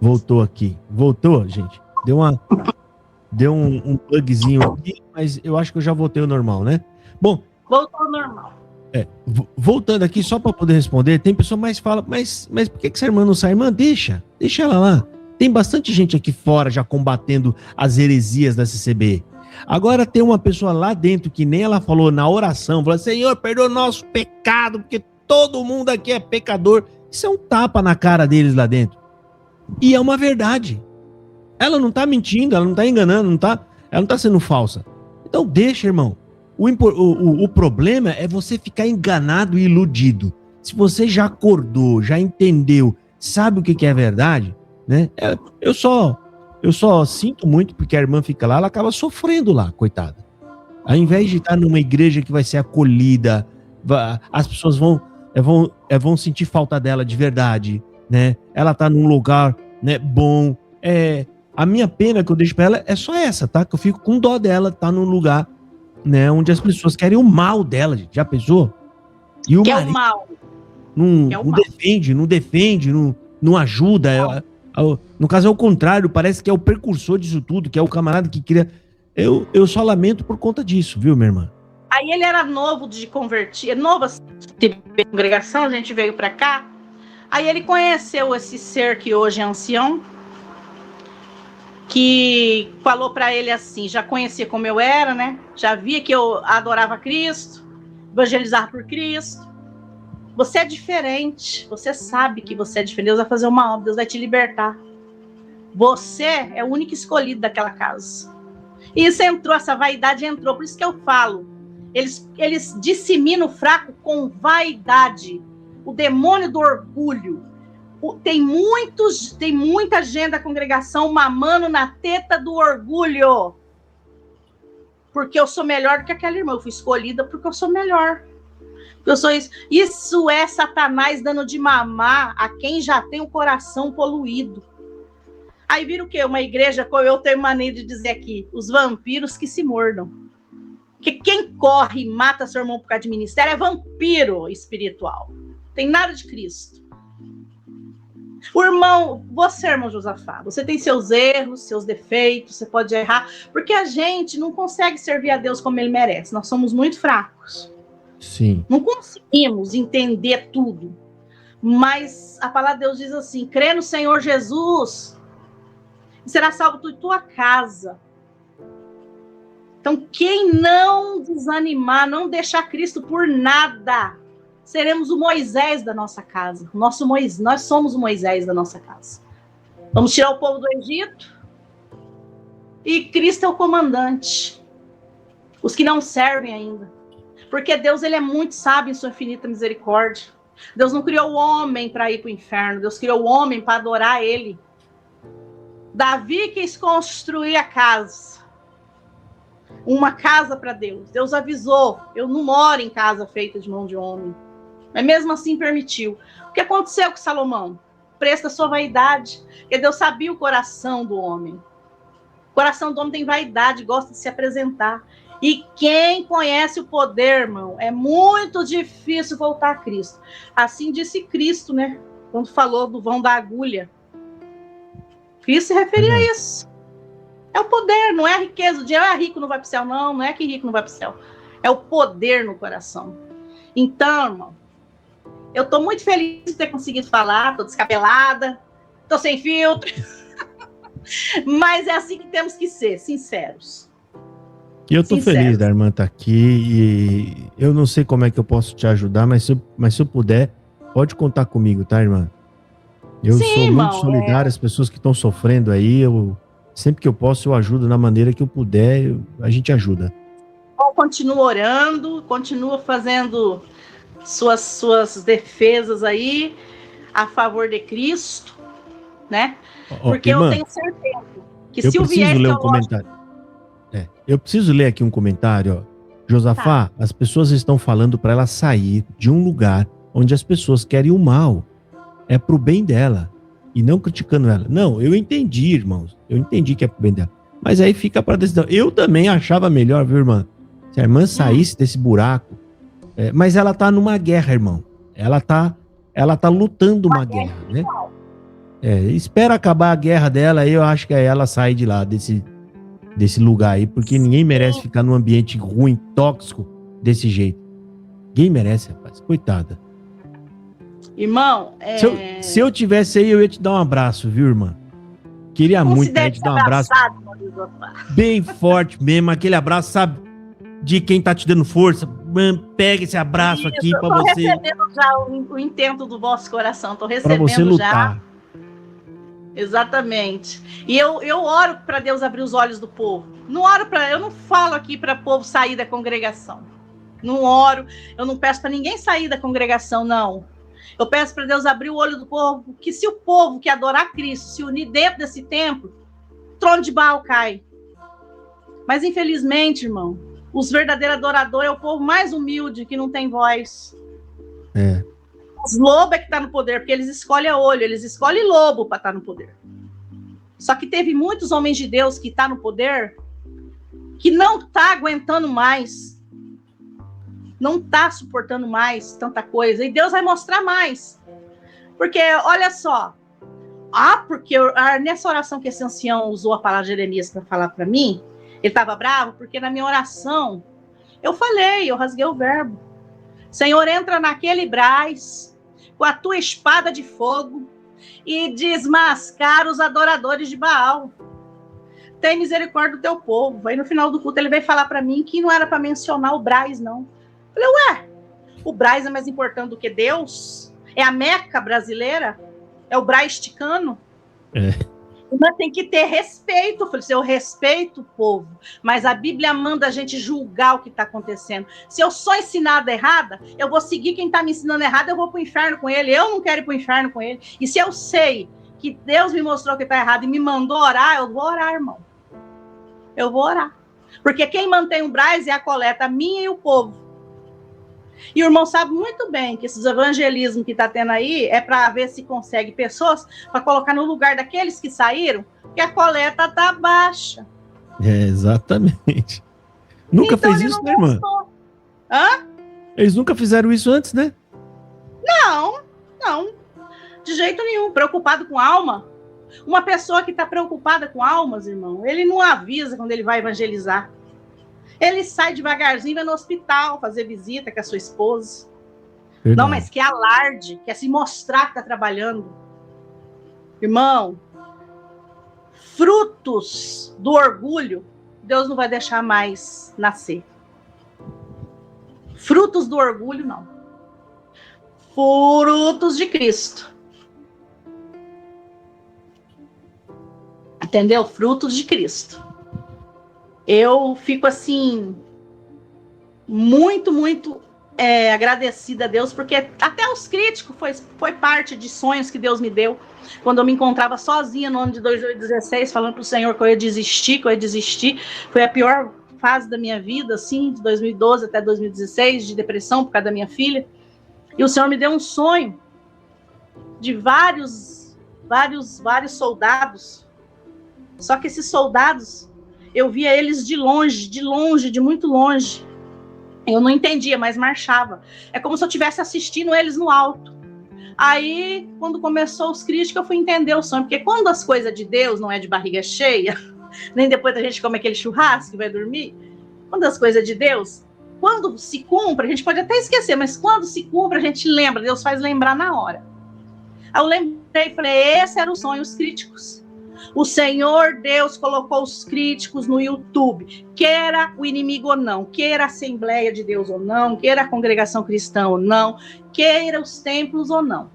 Voltou aqui. Voltou, gente. Deu um bugzinho aqui, mas eu acho que eu já voltei ao normal, né? Bom... Voltou ao normal. Voltando aqui, só para poder responder, tem pessoa mais fala, mas por que essa irmã não sai? Irmã, deixa ela lá. Tem bastante gente aqui fora já combatendo as heresias da CCB. Agora tem uma pessoa lá dentro que nem ela falou na oração, falou, Senhor, perdoa o nosso pecado, porque todo mundo aqui é pecador. Isso é um tapa na cara deles lá dentro. E é uma verdade. Ela não tá mentindo, ela não tá enganando, ela não tá sendo falsa. Então deixa, irmão. O problema é você ficar enganado e iludido. Se você já acordou, já entendeu, sabe o que é verdade, né? Eu só sinto muito porque a irmã fica lá, ela acaba sofrendo lá, coitada. Ao invés de estar numa igreja que vai ser acolhida, as pessoas vão sentir falta dela de verdade, né? Ela tá num lugar, né, bom. A minha pena que eu deixo pra ela é só essa, tá? Que eu fico com dó dela, tá num lugar, né, onde as pessoas querem o mal dela, gente. Já pensou? E o que é o mal. Não defende, não ajuda. No caso é o contrário, parece que é o precursor disso tudo, que é o camarada que cria... Eu só lamento por conta disso, viu, minha irmã? Aí ele era novo de convertir, novo assim, de congregação, a gente veio para cá. Aí ele conheceu esse ser que hoje é ancião, que falou para ele assim, já conhecia como eu era, né? Já via que eu adorava Cristo, evangelizar por Cristo. Você é diferente, você sabe que você é diferente, Deus vai fazer uma obra, Deus vai te libertar. Você é o único escolhido daquela casa. E isso entrou, essa vaidade entrou, por isso que eu falo, eles disseminam o fraco com vaidade, o demônio do orgulho. Tem muita gente da congregação mamando na teta do orgulho. Porque eu sou melhor do que aquela irmã. Eu fui escolhida porque eu sou melhor. Eu sou isso. Isso é Satanás dando de mamar a quem já tem o coração poluído. Aí vira o quê? Uma igreja, como eu tenho maneira de dizer aqui, os vampiros que se mordam. Porque quem corre e mata seu irmão por causa de ministério é vampiro espiritual. Tem nada de Cristo. O irmão, você, irmão Josafá, você tem seus erros, seus defeitos, você pode errar, porque a gente não consegue servir a Deus como ele merece. Nós somos muito fracos. Sim. Não conseguimos entender tudo. Mas a palavra de Deus diz assim, crê no Senhor Jesus e será salvo tu e tua casa. Então, quem não desanimar, não deixar Cristo por nada, seremos o Moisés da nossa casa. Nós somos o Moisés da nossa casa. Vamos tirar o povo do Egito e Cristo é o comandante. Os que não servem ainda. Porque Deus ele é muito sábio em sua infinita misericórdia. Deus não criou o homem para ir para o inferno. Deus criou o homem para adorar ele. Davi quis construir a casa. Uma casa para Deus. Deus avisou, eu não moro em casa feita de mão de homem. Mas mesmo assim permitiu. O que aconteceu com Salomão? Presta sua vaidade. Porque Deus sabia o coração do homem. O coração do homem tem vaidade, gosta de se apresentar. E quem conhece o poder, irmão, é muito difícil voltar a Cristo. Assim disse Cristo, né? Quando falou do vão da agulha. Cristo se referia a isso. É o poder, não é a riqueza. O dinheiro é rico, não vai para o céu, não. Não é que rico não vai para o céu. É o poder no coração. Então, irmão, eu estou muito feliz de ter conseguido falar. Estou descabelada, estou sem filtro. Mas é assim que temos que ser, sinceros. E eu estou feliz da irmã estar aqui. E eu não sei como é que eu posso te ajudar, mas se eu puder, pode contar comigo, tá, irmã? Eu sou irmão, muito solidário às pessoas que estão sofrendo aí. Sempre que eu posso, eu ajudo na maneira que eu puder, a gente ajuda. Bom, continua orando, continua fazendo suas defesas aí a favor de Cristo, né? Porque irmã, eu tenho certeza que se o viés ler um comentário. Eu preciso ler aqui um comentário, ó. Josafá, as pessoas estão falando para ela sair de um lugar onde as pessoas querem o mal. É pro bem dela. E não criticando ela. Não, eu entendi, irmãos. Eu entendi que é pro bem dela. Mas aí fica pra decisão. Eu também achava melhor, viu, irmã? Se a irmã saísse desse buraco. Mas ela tá numa guerra, irmão. Ela tá lutando uma guerra, né? Espera acabar a guerra dela, aí eu acho que aí ela sai de lá, desse lugar aí. Porque ninguém merece ficar num ambiente ruim, tóxico, desse jeito. Ninguém merece, rapaz. Coitada. Irmão, se eu tivesse aí, eu ia te dar um abraço, viu, irmã? Queria muito te dar um abraço bem forte mesmo, aquele abraço, sabe? De quem tá te dando força. Pega esse abraço aqui pra você. Eu tô recebendo já o intento do vosso coração, tô recebendo pra você lutar. Já. Exatamente. E eu oro para Deus abrir os olhos do povo. Eu não falo aqui para o povo sair da congregação. Não oro, eu não peço para ninguém sair da congregação, não. Eu peço para Deus abrir o olho do povo, que se o povo que adorar Cristo se unir dentro desse templo, o trono de Baal cai. Mas infelizmente, irmão, os verdadeiros adoradores é o povo mais humilde, que não tem voz. Os lobos é que tá no poder, porque eles escolhem a olho, eles escolhem lobo para estar no poder. Só que teve muitos homens de Deus que tá no poder, que não tá aguentando mais. Não está suportando mais tanta coisa. E Deus vai mostrar mais. Porque, olha só, Porque nessa oração que esse ancião usou a palavra de Jeremias para falar para mim, ele estava bravo, porque na minha oração, eu rasguei o verbo. Senhor, entra naquele Brás, com a tua espada de fogo, e desmascara os adoradores de Baal. Tem misericórdia do teu povo. Aí no final do culto ele veio falar para mim que não era para mencionar o Brás, não. Eu falei, o Brás é mais importante do que Deus? É a Meca brasileira? É o Brás ticano? Mas tem que ter respeito. Eu falei, eu respeito o povo, mas a Bíblia manda a gente julgar o que está acontecendo. Se eu sou ensinada errada, eu vou seguir quem está me ensinando errado, eu vou para o inferno com ele. Eu não quero ir para o inferno com ele. E se eu sei que Deus me mostrou que está errado e me mandou orar, eu vou orar, irmão. Eu vou orar. Porque quem mantém o Brás é a coleta minha e o povo. E o irmão sabe muito bem que esses evangelismos que está tendo aí é para ver se consegue pessoas para colocar no lugar daqueles que saíram, que a coleta está baixa. Exatamente. Nunca então, fez isso, né, irmã? Hã? Eles nunca fizeram isso antes, né? Não. De jeito nenhum. Preocupado com alma. Uma pessoa que está preocupada com almas, irmão, ele não avisa quando ele vai evangelizar. Ele sai devagarzinho, vai no hospital fazer visita com a sua esposa. Verdade. Não, mas quer alarde, quer se mostrar que está trabalhando. Irmão, frutos do orgulho, Deus não vai deixar mais nascer. Frutos do orgulho, não. Frutos de Cristo. Entendeu? Frutos de Cristo. Eu fico assim, muito agradecida a Deus, porque até os críticos foi parte de sonhos que Deus me deu, quando eu me encontrava sozinha no ano de 2016, falando para o Senhor que eu ia desistir. Foi a pior fase da minha vida, assim, de 2012 até 2016, de depressão por causa da minha filha. E o Senhor me deu um sonho de vários soldados. Só que esses soldados, eu via eles de longe, de muito longe. Eu não entendia, mas marchava. É como se eu estivesse assistindo eles no alto. Aí, quando começou os críticos, eu fui entender o sonho. Porque quando as coisas de Deus não é de barriga cheia, nem depois a gente come aquele churrasco e vai dormir, quando as coisas de Deus, quando se cumpre, a gente pode até esquecer, mas quando se cumpre, a gente lembra, Deus faz lembrar na hora. Aí eu lembrei e falei, esse era o sonho, os críticos. O Senhor Deus colocou os críticos no YouTube, queira o inimigo ou não, queira a Assembleia de Deus ou não, queira a congregação cristã ou não, queira os templos ou não.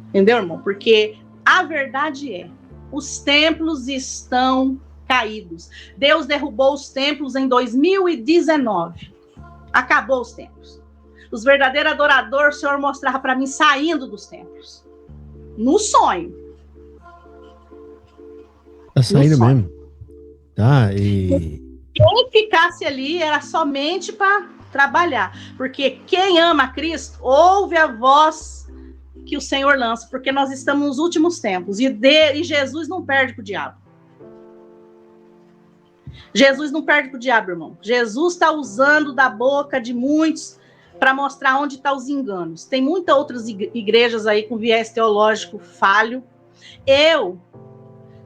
Entendeu, irmão? Porque a verdade é, os templos estão caídos. Deus derrubou os templos em 2019. Acabou os templos. Os verdadeiros adoradores, o Senhor mostrava para mim saindo dos templos. No sonho. Tá saindo mesmo. Tá, e... Quem ficasse ali era somente para trabalhar. Porque quem ama Cristo, ouve a voz que o Senhor lança. Porque nós estamos nos últimos tempos. E Jesus não perde pro diabo. Jesus não perde pro diabo, irmão. Jesus está usando da boca de muitos para mostrar onde estão os enganos. Tem muitas outras igrejas aí com viés teológico falho. Eu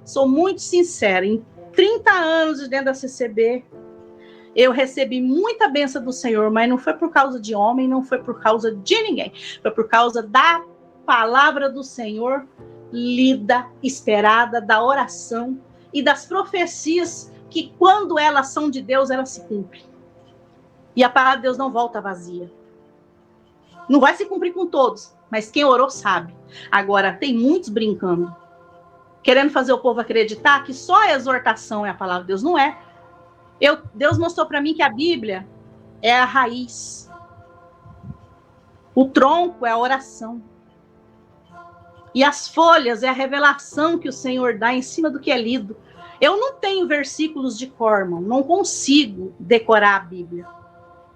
sou muito sincera, em 30 anos de dentro da CCB, eu recebi muita bênção do Senhor, mas não foi por causa de homem, não foi por causa de ninguém, foi por causa da palavra do Senhor, lida, esperada, da oração e das profecias que quando elas são de Deus, elas se cumprem. E a palavra de Deus não volta vazia. Não vai se cumprir com todos, mas quem orou sabe. Agora, tem muitos brincando, querendo fazer o povo acreditar que só a exortação é a palavra de Deus. Não é. Deus mostrou para mim que a Bíblia é a raiz. O tronco é a oração. E as folhas é a revelação que o Senhor dá em cima do que é lido. Eu não tenho versículos de cor, irmão. Não consigo decorar a Bíblia.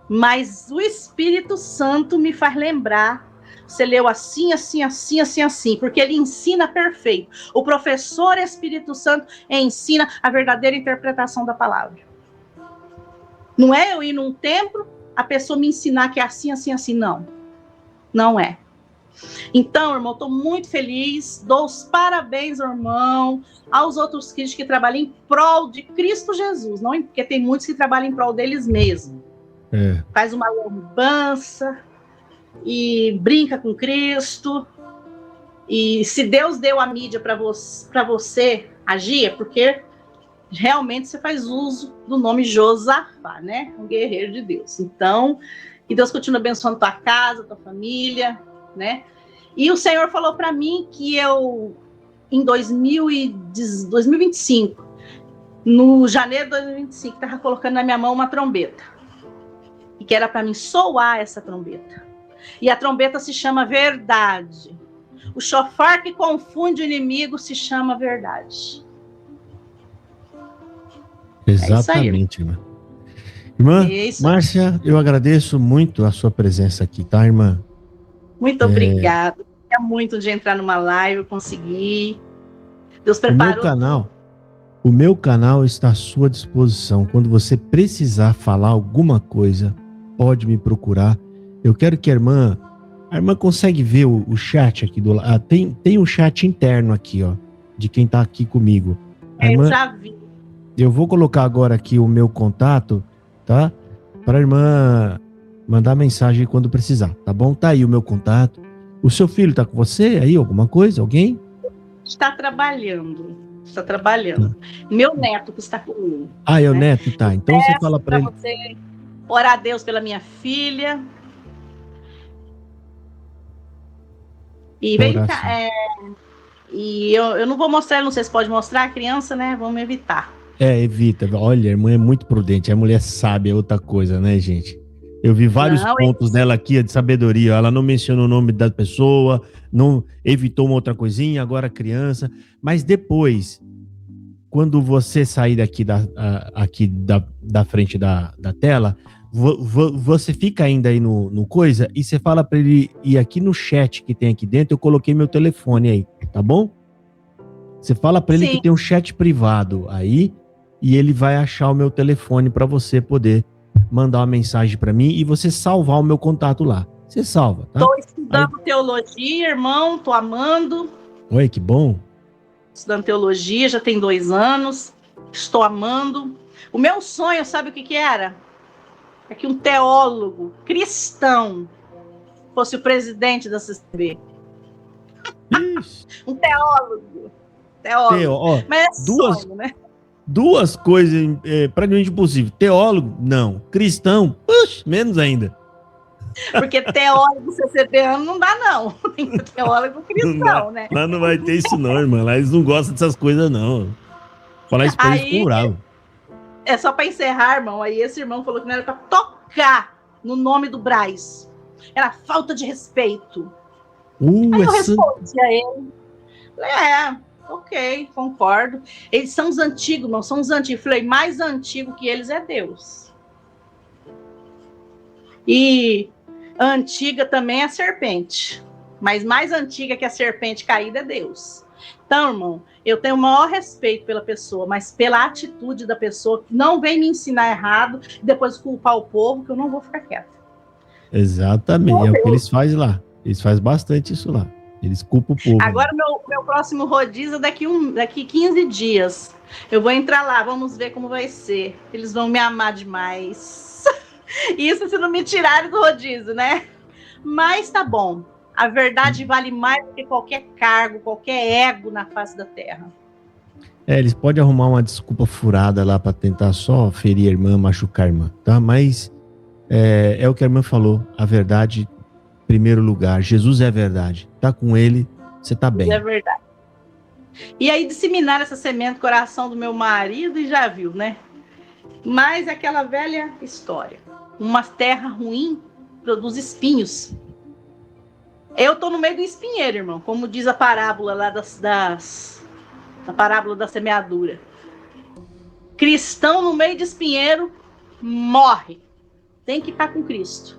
Mas o Espírito Santo me faz lembrar. Você leu assim, assim, assim, assim, assim, porque ele ensina perfeito. O professor Espírito Santo ensina a verdadeira interpretação da palavra. Não é eu ir num templo, a pessoa me ensinar que é assim, assim, assim, não. Não é. Então, irmão, estou muito feliz, dou os parabéns, irmão, aos outros cristãos que trabalham em prol de Cristo Jesus, não porque tem muitos que trabalham em prol deles mesmos. Faz uma lambança e brinca com Cristo. E se Deus deu a mídia para você agir, é porque realmente você faz uso do nome Josafá, né? Um guerreiro de Deus. Então, que Deus continue abençoando tua casa, tua família, né? E o Senhor falou para mim que eu, em 2025, no janeiro de 2025, estava colocando na minha mão uma trombeta. E que era para mim soar essa trombeta. E a trombeta se chama verdade. O chofar que confunde o inimigo se chama verdade. Exatamente, irmã. Irmã Márcia, eu agradeço muito a sua presença aqui, tá, irmã? Muito obrigada. É muito de entrar numa live, eu consegui. Deus preparou. O meu canal está à sua disposição. Quando você precisar falar alguma coisa, pode me procurar. Eu quero que a irmã consegue ver o chat aqui do lado. Tem um chat interno aqui, ó, de quem tá aqui comigo. Eu já vi. Eu vou colocar agora aqui o meu contato, tá? Para a irmã mandar mensagem quando precisar, tá bom? Tá aí o meu contato. O seu filho tá com você aí? Alguma coisa? Alguém? Está trabalhando. Meu neto que está comigo. Ah, é o neto? Tá. Então você fala para ele. Você orar a Deus pela minha filha. E vem cá. E eu não vou mostrar, não sei se pode mostrar a criança, né? Vamos evitar. Evita. Olha, a irmã é muito prudente. A mulher sabe, é outra coisa, né, gente? Eu vi vários pontos dela aqui de sabedoria. Ela não mencionou o nome da pessoa, não evitou uma outra coisinha, agora criança. Mas depois, quando você sair daqui da frente da tela, você fica ainda aí no coisa e você fala para ele ir aqui no chat que tem aqui dentro. Eu coloquei meu telefone aí, tá bom? Você fala para ele que tem um chat privado aí e ele vai achar o meu telefone para você poder mandar uma mensagem para mim e você salvar o meu contato lá. Você salva, tá? Tô estudando teologia, irmão, tô amando. Oi, que bom. Estudando teologia, já tem 2 anos. Estou amando. O meu sonho, sabe o que era? É que um teólogo cristão fosse o presidente da CCB. Um teólogo. Mas é sonho, né? Duas coisas praticamente impossíveis. Teólogo, não. Cristão, menos ainda. Porque teólogo CCBano não dá, não. Tem que ser teólogo cristão, né? Lá não vai ter isso não, irmã. Lá eles não gostam dessas coisas, não. Falar isso pra eles ficam bravos. É só pra encerrar, irmão. Aí esse irmão falou que não era pra tocar no nome do Braz. Era falta de respeito. Aí eu respondi a ele. Ok, concordo. Eles são os antigos, irmão, são os antigos. Falei, mais antigo que eles é Deus. E a antiga também é a serpente. Mas mais antiga que a serpente caída é Deus. Então, irmão, eu tenho o maior respeito pela pessoa, mas pela atitude da pessoa, não vem me ensinar errado e depois culpar o povo, que eu não vou ficar quieta. Exatamente, é o que eles fazem lá. Eles fazem bastante isso lá. Eles culpam o povo. Agora, meu próximo rodízio é daqui 15 dias. Eu vou entrar lá, vamos ver como vai ser. Eles vão me amar demais. Isso se não me tirarem do rodízio, né? Mas tá bom. A verdade vale mais do que qualquer cargo, qualquer ego na face da terra. Eles podem arrumar uma desculpa furada lá para tentar só ferir a irmã, machucar a irmã, tá? Mas é o que a irmã falou. A verdade, em primeiro lugar. Jesus é a verdade. Tá com ele, você tá bem. É verdade. E aí disseminar essa semente no coração do meu marido e já viu, né? Mas aquela velha história. Uma terra ruim produz espinhos. Eu tô no meio do espinheiro, irmão. Como diz a parábola lá a parábola da semeadura. Cristão no meio de espinheiro morre. Tem que estar com Cristo.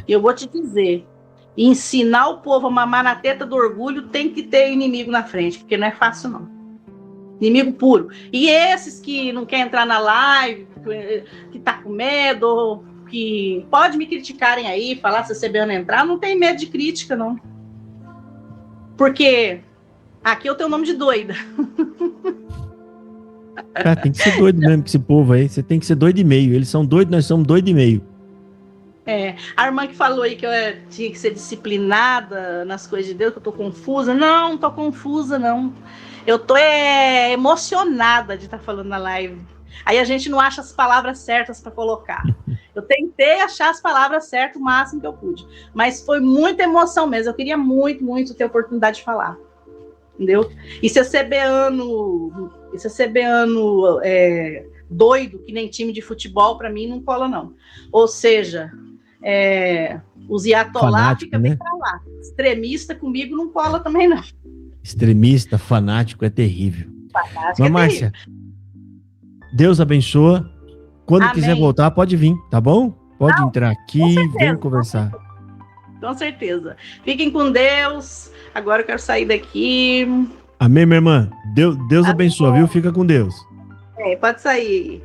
Eu vou te dizer, ensinar o povo a mamar na teta do orgulho tem que ter inimigo na frente, porque não é fácil, não. Inimigo puro. E esses que não querem entrar na live, que tá com medo, que pode me criticarem aí, falar se a CBN entrar, não tem medo de crítica, não. Porque aqui eu tenho o nome de doida. Cara, tem que ser doido mesmo com esse povo aí. Você tem que ser doido e meio. Eles são doidos, nós somos doido e meio. A irmã que falou aí que eu tinha que ser disciplinada nas coisas de Deus, que eu tô confusa. Não tô confusa, não. Eu tô emocionada de estar falando na live. Aí a gente não acha as palavras certas para colocar. Eu tentei achar as palavras certas o máximo que eu pude. Mas foi muita emoção mesmo. Eu queria muito, muito ter a oportunidade de falar. Entendeu? E se esse CBano doido, que nem time de futebol, para mim não cola, não. Ou seja, os iatolá fica bem pra lá. Extremista comigo não cola também, não. Extremista, fanático é terrível. Mas, Márcia, Deus abençoa. Quando Amém. Quiser voltar, pode vir, tá bom? Pode entrar aqui, vem conversar. Com certeza. Fiquem com Deus. Agora eu quero sair daqui. Amém, minha irmã. Deus abençoa, viu? Fica com Deus. Pode sair.